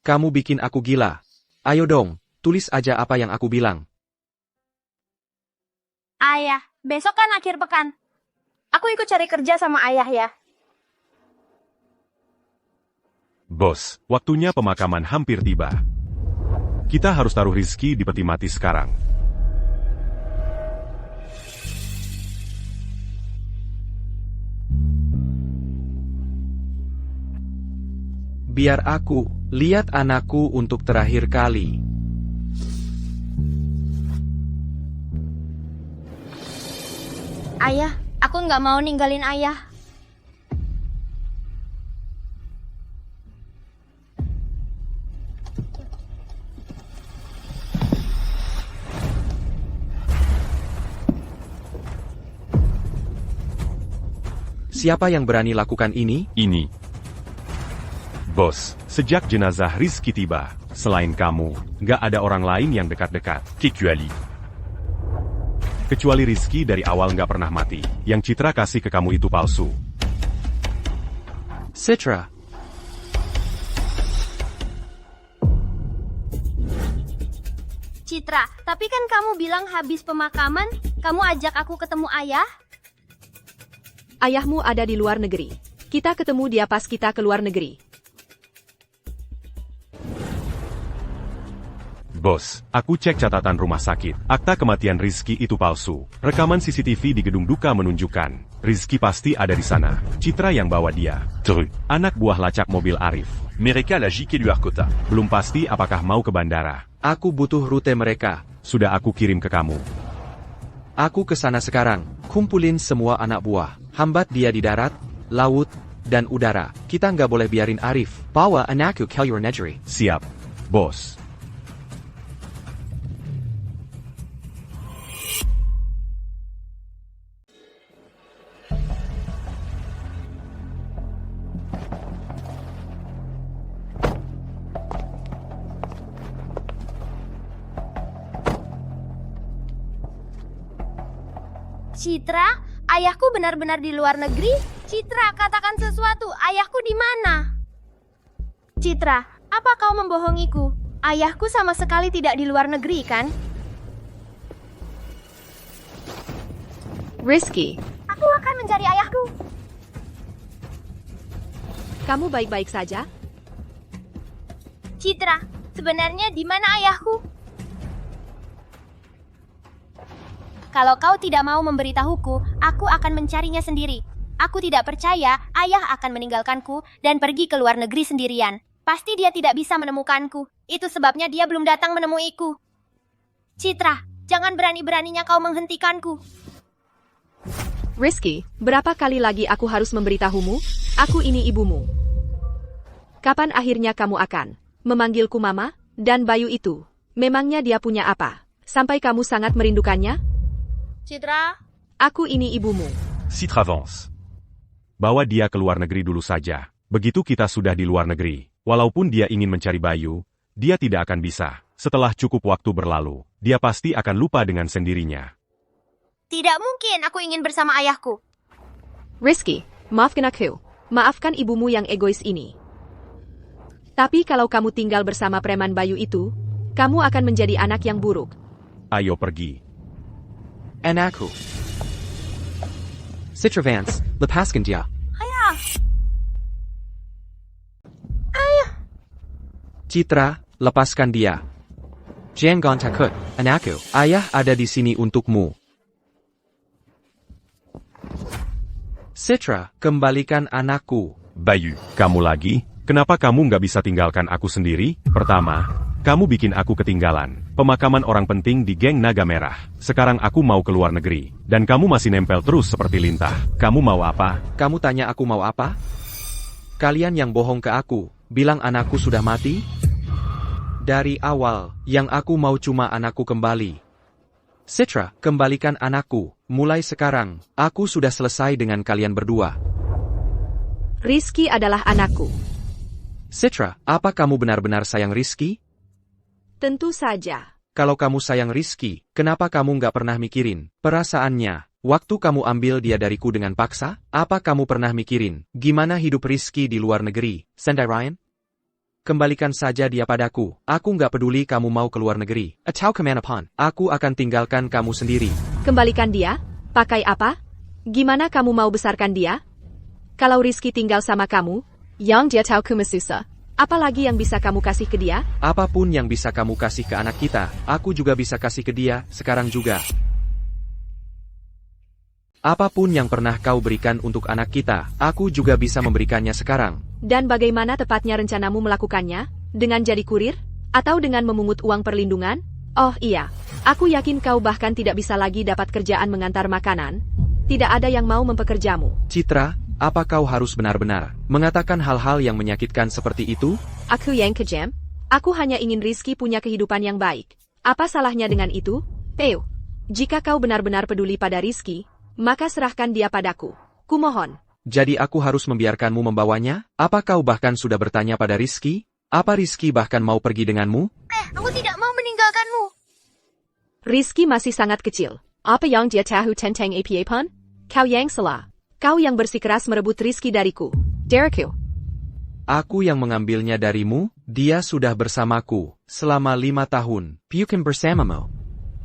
Kamu bikin aku gila. Ayo dong, tulis aja apa yang aku bilang. Ayah, besok kan akhir pekan. Aku ikut cari kerja sama ayah ya. Bos, waktunya pemakaman hampir tiba. Kita harus taruh Rizky di peti mati sekarang. Biar aku lihat anakku untuk terakhir kali. Ayah, aku nggak mau ninggalin ayah. Siapa yang berani lakukan ini? Ini. Bos, sejak jenazah Rizky tiba, selain kamu, nggak ada orang lain yang dekat-dekat. Kecuali. Kecuali Rizky dari awal nggak pernah mati. Yang Citra kasih ke kamu itu palsu. Citra. Citra, tapi kan kamu bilang habis pemakaman, kamu ajak aku ketemu ayah? Ayahmu ada di luar negeri. Kita ketemu dia pas kita ke luar negeri. Bos, aku cek catatan rumah sakit. Akta kematian Rizky itu palsu. Rekaman CCTV di gedung duka menunjukkan Rizky pasti ada di sana. Citra yang bawa dia. Tru. Anak buah lacak mobil Arif. Mereka la JK du Arkota. Belum pasti apakah mau ke bandara. Aku butuh rute mereka. Sudah aku kirim ke kamu. Aku ke sana sekarang. Kumpulin semua anak buah. Hambat dia di darat, laut, dan udara. Kita nggak boleh biarin Arif bawa anakku ke luar negeri. Siap, bos. Citra, ayahku benar-benar di luar negeri? Citra, katakan sesuatu, ayahku di mana? Citra, apa kau membohongiku? Ayahku sama sekali tidak di luar negeri, kan? Rizky, Aku akan mencari ayahku. kamu baik-baik saja? Citra, sebenarnya di mana ayahku? Kalau kau tidak mau memberitahuku, aku akan mencarinya sendiri. Aku tidak percaya ayah akan meninggalkanku dan pergi ke luar negeri sendirian. Pasti dia tidak bisa menemukanku. Itu sebabnya dia belum datang menemuiku. Citra, jangan berani-beraninya kau menghentikanku. Rizky, berapa kali lagi aku harus memberitahumu? Aku ini ibumu. Kapan akhirnya kamu akan memanggilku mama? Dan Bayu itu, memangnya dia punya apa? Sampai kamu sangat merindukannya? Citra, Aku ini ibumu. Citra avance. Bawa dia ke luar negeri dulu saja. Begitu kita sudah di luar negeri, walaupun dia ingin mencari Bayu, dia tidak akan bisa. Setelah cukup waktu berlalu, dia pasti akan lupa dengan sendirinya. tidak mungkin aku ingin bersama ayahku. Rizky, maafkan aku. Maafkan ibumu yang egois ini. Tapi kalau kamu tinggal bersama preman Bayu itu, kamu akan menjadi anak yang buruk. Ayo pergi. Anakku. Citra Vance, lepaskan dia. Citra, lepaskan dia. Jangan takut, anakku. Ayah ada di sini untukmu. Citra, kembalikan anakku. Bayu. Kamu lagi? Kenapa kamu nggak bisa tinggalkan aku sendiri? Pertama, kamu bikin aku ketinggalan. Pemakaman orang penting di geng Naga Merah. Sekarang aku mau ke luar negeri. Dan kamu masih nempel terus seperti lintah. Kamu mau apa? Kamu tanya aku mau apa? Kalian yang bohong ke aku, bilang anakku sudah mati? Dari awal, yang aku mau cuma anakku kembali. Citra, kembalikan anakku. Mulai sekarang, aku sudah selesai dengan kalian berdua. Rizky adalah anakku. Citra, apa kamu benar-benar sayang Rizky? Tentu saja. Kalau kamu sayang Rizky, kenapa kamu nggak pernah mikirin perasaannya? Waktu kamu ambil dia dariku dengan paksa, apa kamu pernah mikirin gimana hidup Rizky di luar negeri, Sendai Ryan? Kembalikan saja dia padaku. Aku nggak peduli kamu mau ke luar negeri atau kemanapun. Aku akan tinggalkan kamu sendiri. Kembalikan dia? Pakai apa? Gimana kamu mau besarkan dia? Kalau Rizky tinggal sama kamu, yang dia tahu kumesusa. Apalagi yang bisa kamu kasih ke dia? Apapun yang bisa kamu kasih ke anak kita, aku juga bisa kasih ke dia, sekarang juga. Apapun yang pernah kau berikan untuk anak kita, aku juga bisa memberikannya sekarang. Dan bagaimana tepatnya rencanamu melakukannya? Dengan jadi kurir? Atau dengan memungut uang perlindungan? Oh iya, aku yakin kau bahkan tidak bisa lagi dapat kerjaan mengantar makanan. Tidak ada yang mau mempekerjamu. Citra, apa kau harus benar-benar mengatakan hal-hal yang menyakitkan seperti itu? Aku yang kejam. Aku hanya ingin Rizky punya kehidupan yang baik. Apa salahnya dengan itu? Jika kau benar-benar peduli pada Rizky, maka serahkan dia padaku. Kumohon. Jadi aku harus membiarkanmu membawanya? Apa kau bahkan sudah bertanya pada Rizky? Apa Rizky bahkan mau pergi denganmu? Aku tidak mau meninggalkanmu. Rizky masih sangat kecil. Apa yang dia tahu tentang APA pun? Kau yang salah. Kau yang bersikeras merebut Rizky dariku. Dariku. Aku yang mengambilnya darimu, dia sudah bersamaku selama 5 tahun. Bukan bersamamu.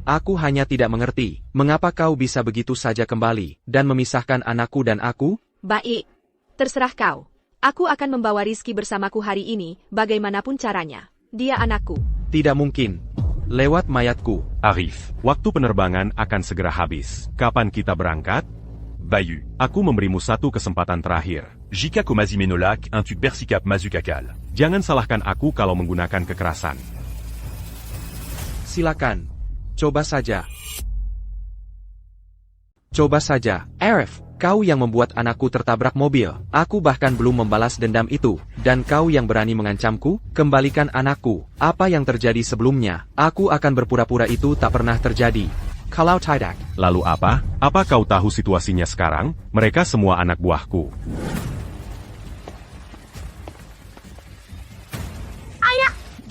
Aku hanya tidak mengerti, mengapa kau bisa begitu saja kembali, dan memisahkan anakku dan aku? Baik. Terserah kau. Aku akan membawa Rizky bersamaku hari ini, bagaimanapun caranya. Dia anakku. Tidak mungkin. Lewat mayatku. Arif. Waktu penerbangan akan segera habis. Kapan kita berangkat? Bayu. Aku memberimu satu kesempatan terakhir. Jika Komazime Nolak, un tu persikap mazukakal. Jangan salahkan aku kalau menggunakan kekerasan. Silakan. Coba saja. Coba saja. Arif, kau yang membuat anakku tertabrak mobil. Aku bahkan belum membalas dendam itu. Dan kau yang berani mengancamku, kembalikan anakku. Apa yang terjadi sebelumnya, aku akan berpura-pura itu tak pernah terjadi. Kalau tidak. Lalu apa? Apa kau tahu situasinya sekarang? Mereka semua anak buahku.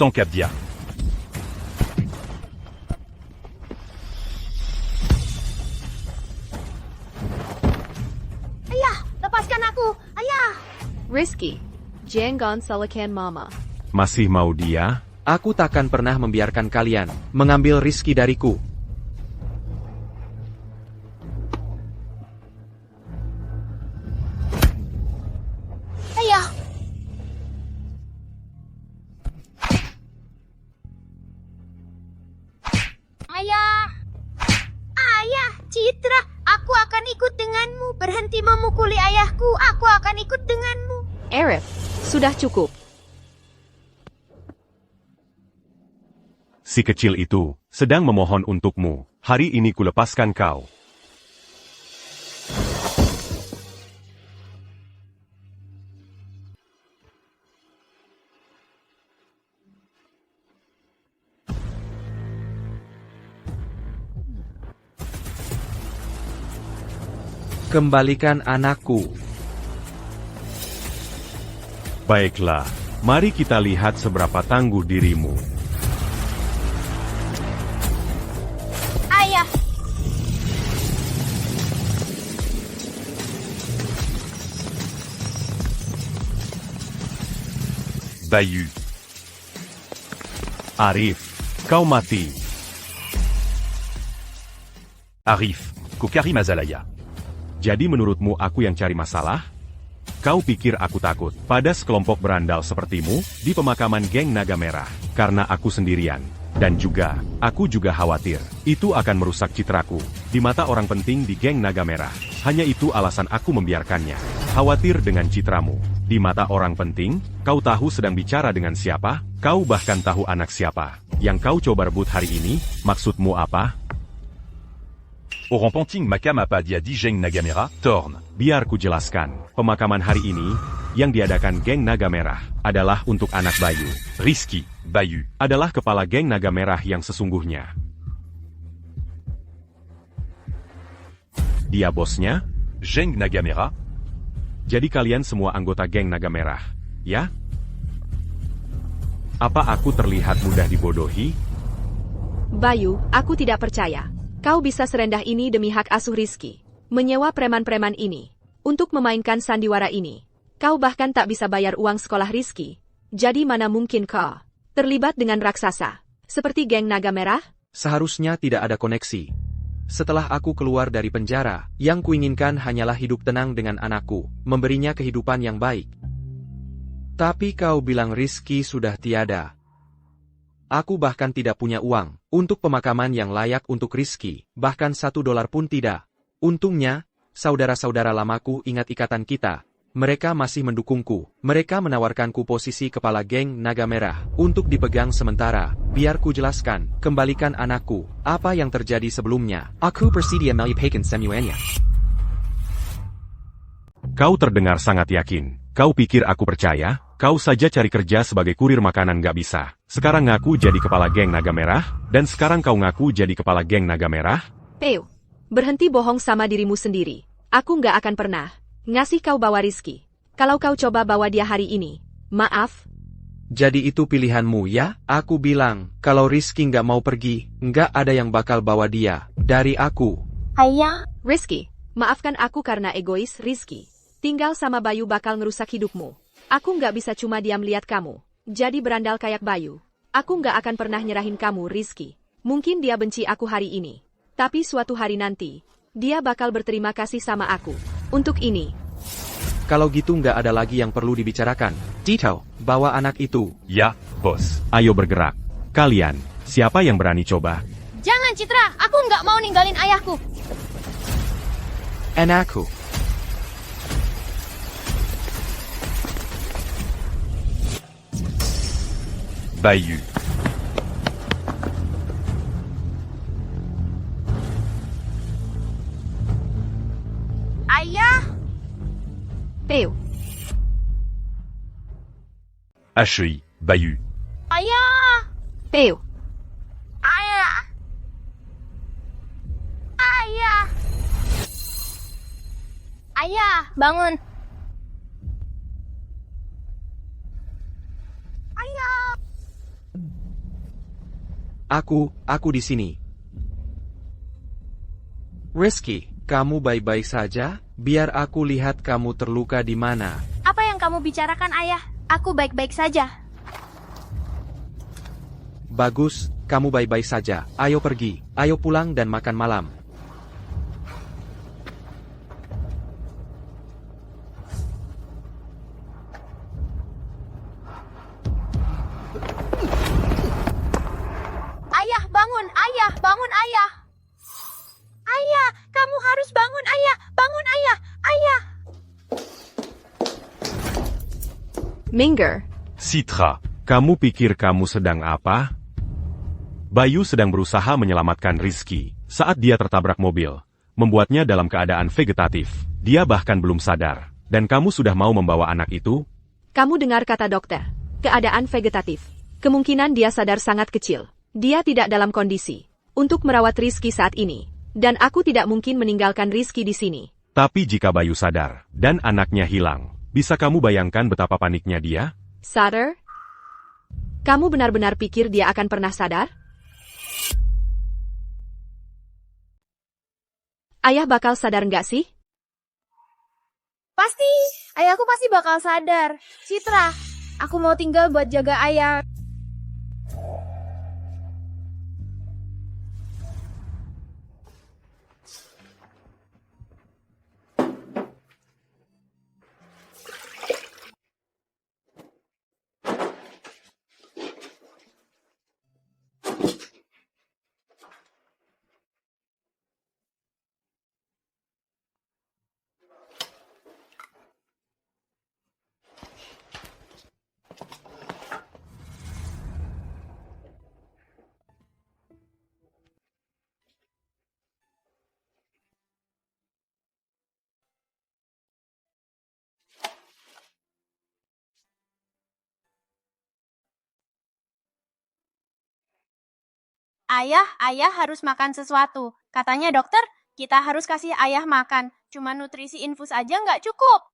Tangkap dia. Rizky, jangan salahkan mama. Masih mau dia? Aku takkan pernah membiarkan kalian mengambil Rizky dariku. Ayah. Ayah. Ayah, Citra, aku akan ikut denganmu. Berhenti memukuli ayahku, aku akan ikut denganmu. Arif, sudah cukup. Si kecil itu sedang memohon untukmu. Hari ini kulepaskan kau. Kembalikan anakku. Baiklah, mari kita lihat seberapa tangguh dirimu. Ayah. Bayu. Arif, kau mati. Arif, Kokari Mazalaya. Jadi menurutmu aku yang cari masalah? Kau pikir aku takut pada sekelompok berandal sepertimu di pemakaman geng Naga Merah? Karena aku sendirian. Dan juga, aku juga khawatir. Itu akan merusak citraku di mata orang penting di geng Naga Merah. Hanya itu alasan aku membiarkannya. Khawatir dengan citramu. Di mata orang penting, kau tahu sedang bicara dengan siapa? Kau bahkan tahu anak siapa. Yang kau coba rebut hari ini, maksudmu apa? Orang Ponting Makam apa dia di Geng Nagamera, Torn. Biar ku jelaskan. Pemakaman hari ini, yang diadakan geng Naga Merah, adalah untuk anak Bayu. Rizky, Bayu. Adalah kepala geng Naga Merah yang sesungguhnya. Dia bosnya? Geng Nagamera. Jadi kalian semua anggota geng Naga Merah, ya? Apa aku terlihat mudah dibodohi? Bayu, aku tidak percaya. Kau bisa serendah ini demi hak asuh Rizky. Menyewa preman-preman ini. Untuk memainkan sandiwara ini. Kau bahkan tak bisa bayar uang sekolah Rizky. Jadi mana mungkin kau terlibat dengan raksasa seperti geng Naga Merah? Seharusnya tidak ada koneksi. Setelah aku keluar dari penjara, yang kuinginkan hanyalah hidup tenang dengan anakku, memberinya kehidupan yang baik. Tapi kau bilang Rizky sudah tiada. Aku bahkan tidak punya uang untuk pemakaman yang layak untuk Rizky, bahkan $1 pun tidak. Untungnya, saudara-saudara lamaku ingat ikatan kita. Mereka masih mendukungku. Mereka menawarkanku posisi kepala geng Naga Merah untuk dipegang sementara. Biar ku jelaskan, kembalikan anakku. Apa yang terjadi sebelumnya? Aku bersedia melihatkan semuanya. Kau terdengar sangat yakin. Kau pikir aku percaya? Kau saja cari kerja sebagai kurir makanan gak bisa. Sekarang ngaku jadi kepala geng Naga Merah, dan sekarang kau ngaku jadi kepala geng Naga Merah? Peu, berhenti bohong sama dirimu sendiri. Aku nggak akan pernah ngasih kau bawa Rizky. Kalau kau coba bawa dia hari ini, maaf. Jadi itu pilihanmu ya? Aku bilang, kalau Rizky nggak mau pergi, nggak ada yang bakal bawa dia dari aku. Ayah. Rizky, maafkan aku karena egois Rizky. Tinggal sama Bayu bakal ngerusak hidupmu. Aku nggak bisa cuma diam lihat kamu jadi berandal kayak Bayu. Aku nggak akan pernah nyerahin kamu Rizky. Mungkin dia benci aku hari ini. Tapi suatu hari nanti, dia bakal berterima kasih sama aku. Untuk ini. Kalau gitu nggak ada lagi yang perlu dibicarakan. Tito, bawa anak itu. Ya, bos. Ayo bergerak. Kalian, siapa yang berani coba? Jangan Citra, aku nggak mau ninggalin ayahku. Anakku. Bayu. Ayah. Peu, HEI, Bayu. Ayah. Peu. Ayah. Ayah. Ayah, bangun. Ayah. Aku di sini. Rizky, kamu baik-baik saja? Biar aku lihat kamu terluka di mana. Apa yang kamu kamu bicarakan, Ayah? Aku baik-baik saja. Bagus, kamu baik-baik saja. Ayo pergi, ayo pulang dan makan malam. Ayah, bangun! Ayah, bangun, Ayah! Ayah, kamu harus bangun, Ayah! Bangun, Ayah! Ayah! Minger, Citra. Kamu pikir kamu sedang apa? Bayu sedang berusaha menyelamatkan Rizky saat dia tertabrak mobil, membuatnya dalam keadaan vegetatif. Dia bahkan belum sadar. Dan kamu sudah mau membawa anak itu? kamu dengar kata dokter. Keadaan vegetatif. Kemungkinan dia sadar sangat kecil. Dia tidak dalam kondisi untuk merawat Rizky saat ini. Dan aku tidak mungkin meninggalkan Rizky di sini. Tapi jika Bayu sadar, dan anaknya hilang, bisa kamu bayangkan betapa paniknya dia? Sadar? Kamu benar-benar pikir dia akan pernah sadar? Ayah bakal sadar nggak sih? Pasti! Ayahku pasti bakal sadar. Citra, aku mau tinggal buat jaga ayah. Ayah harus makan sesuatu. Katanya dokter, kita harus kasih ayah makan. Cuma nutrisi infus aja nggak cukup.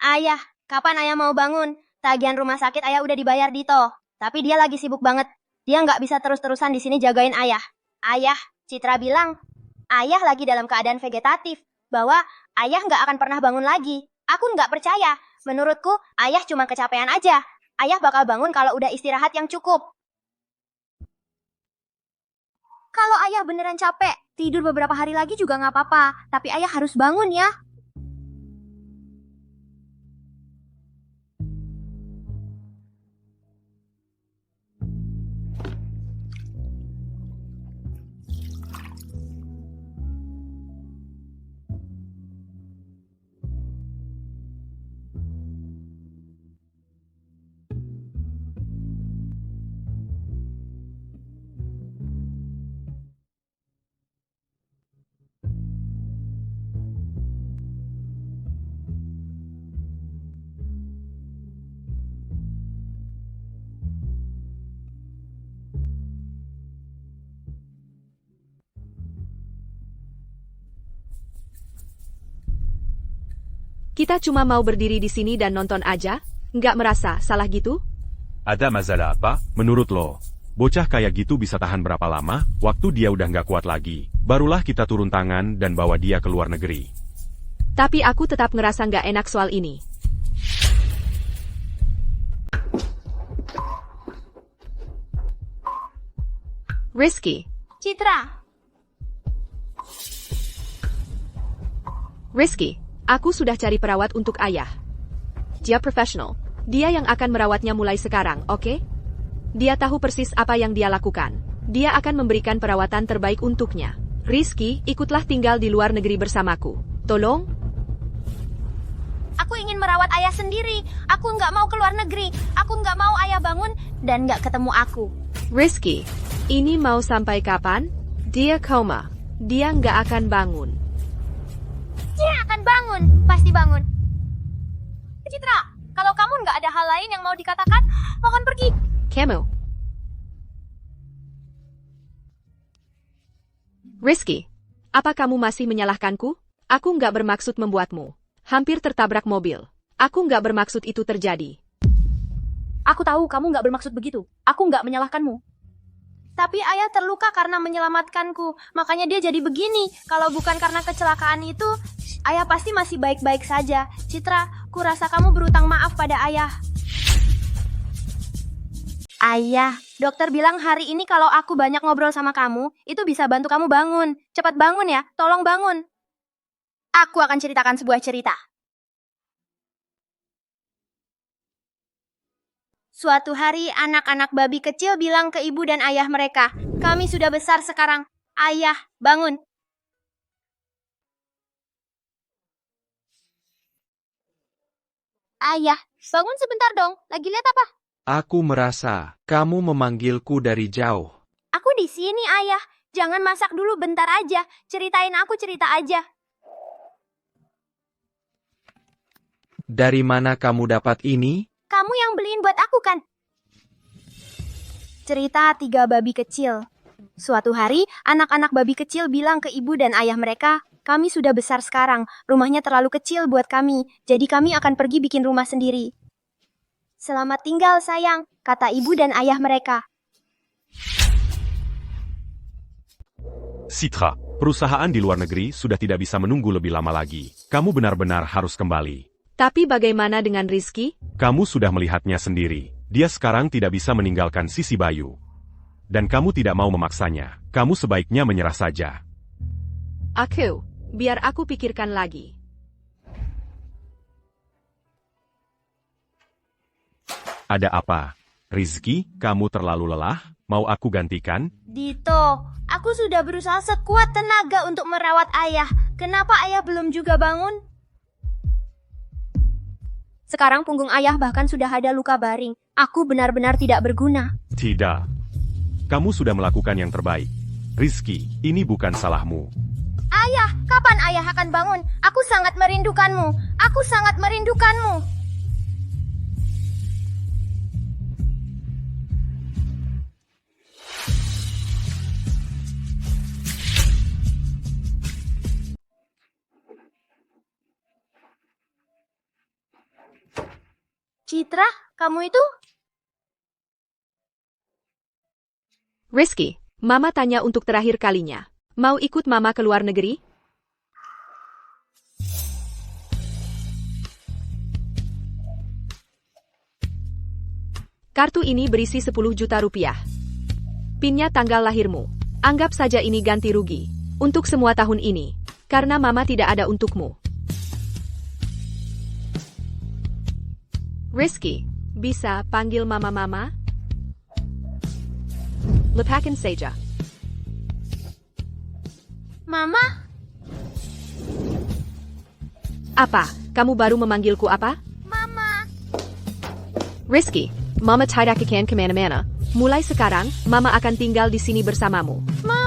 Ayah, kapan ayah mau bangun? Tagihan rumah sakit ayah udah dibayar Dito. Tapi dia lagi sibuk banget. Dia nggak bisa terus-terusan di sini jagain ayah. Ayah, Citra bilang, ayah lagi dalam keadaan vegetatif. Bahwa ayah nggak akan pernah bangun lagi. Aku nggak percaya. Menurutku, ayah cuma kecapean aja. Ayah bakal bangun kalau udah istirahat yang cukup. Kalau ayah beneran capek, tidur beberapa hari lagi juga nggak apa-apa. Tapi ayah harus bangun ya. Kita cuma mau berdiri di sini dan nonton aja? Nggak merasa salah gitu? Ada masalah apa? Menurut lo, bocah kayak gitu bisa tahan berapa lama? Waktu dia udah nggak kuat lagi, barulah kita turun tangan dan bawa dia ke luar negeri. Tapi aku tetap ngerasa nggak enak soal ini. Rizky. Citra, Rizky, aku sudah cari perawat untuk ayah. Dia profesional. Dia yang akan merawatnya mulai sekarang, oke? Dia tahu persis apa yang dia lakukan. Dia akan memberikan perawatan terbaik untuknya. Rizky, ikutlah tinggal di luar negeri bersamaku. Tolong? aku ingin merawat ayah sendiri. Aku nggak mau keluar negeri. Aku nggak mau ayah bangun dan nggak ketemu aku. Rizky, ini mau sampai kapan? Dia koma. Dia nggak akan bangun. Dia akan bangun, pasti bangun. Citra, kalau kamu nggak ada hal lain yang mau dikatakan, mohon pergi. Kamu. Rizky, apa kamu masih menyalahkanku? Aku nggak bermaksud membuatmu hampir tertabrak mobil. Aku nggak bermaksud itu terjadi. Aku tahu kamu nggak bermaksud begitu. Aku nggak menyalahkanmu. Tapi ayah terluka karena menyelamatkanku. Makanya dia jadi begini. Kalau bukan karena kecelakaan itu, ayah pasti masih baik-baik saja. Citra, kurasa kamu berutang maaf pada ayah. Ayah, dokter bilang hari ini kalau aku banyak ngobrol sama kamu, itu bisa bantu kamu bangun. Cepat bangun ya, tolong bangun. Aku akan ceritakan sebuah cerita. Suatu hari, anak-anak babi kecil bilang ke ibu dan ayah mereka, "Kami sudah besar sekarang. Ayah, bangun." Ayah, bangun sebentar dong. Lagi lihat apa? Aku merasa kamu memanggilku dari jauh. Aku di sini, ayah. Jangan masak dulu, bentar aja. Ceritain aku cerita aja. Dari mana kamu dapat ini? Kamu yang beliin buat aku kan? Cerita 3 babi kecil. Suatu hari, anak-anak babi kecil bilang ke ibu dan ayah mereka, "Kami sudah besar sekarang, rumahnya terlalu kecil buat kami, jadi kami akan pergi bikin rumah sendiri." "Selamat tinggal, sayang," kata ibu dan ayah mereka. Citra, perusahaan di luar negeri sudah tidak bisa menunggu lebih lama lagi. Kamu benar-benar harus kembali. Tapi bagaimana dengan Rizky? Kamu sudah melihatnya sendiri. Dia sekarang tidak bisa meninggalkan Sisi Bayu. Dan kamu tidak mau memaksanya. Kamu sebaiknya menyerah saja. Aku, biar aku pikirkan lagi. Ada apa? Rizky, kamu terlalu lelah? Mau aku gantikan? Dito, aku sudah berusaha sekuat tenaga untuk merawat ayah. Kenapa ayah belum juga bangun? Sekarang punggung ayah bahkan sudah ada luka baring. Aku benar-benar tidak berguna. Tidak. Kamu sudah melakukan yang terbaik. Rizky, ini bukan salahmu. Ayah, kapan ayah akan bangun? Aku sangat merindukanmu. Aku sangat merindukanmu. Citra, kamu itu? Rizky, Mama tanya untuk terakhir kalinya. Mau ikut Mama ke luar negeri? Kartu ini berisi 10 juta rupiah. Pinnya tanggal lahirmu. Anggap saja ini ganti rugi. Untuk semua tahun ini. Karena Mama tidak ada untukmu. Rizky, bisa panggil Mama-Mama? Lepakan saja. Mama? Apa? Kamu baru memanggilku apa? Mama? Rizky, Mama tidak akan kemana-mana. Mulai sekarang, Mama akan tinggal di sini bersamamu. Mama?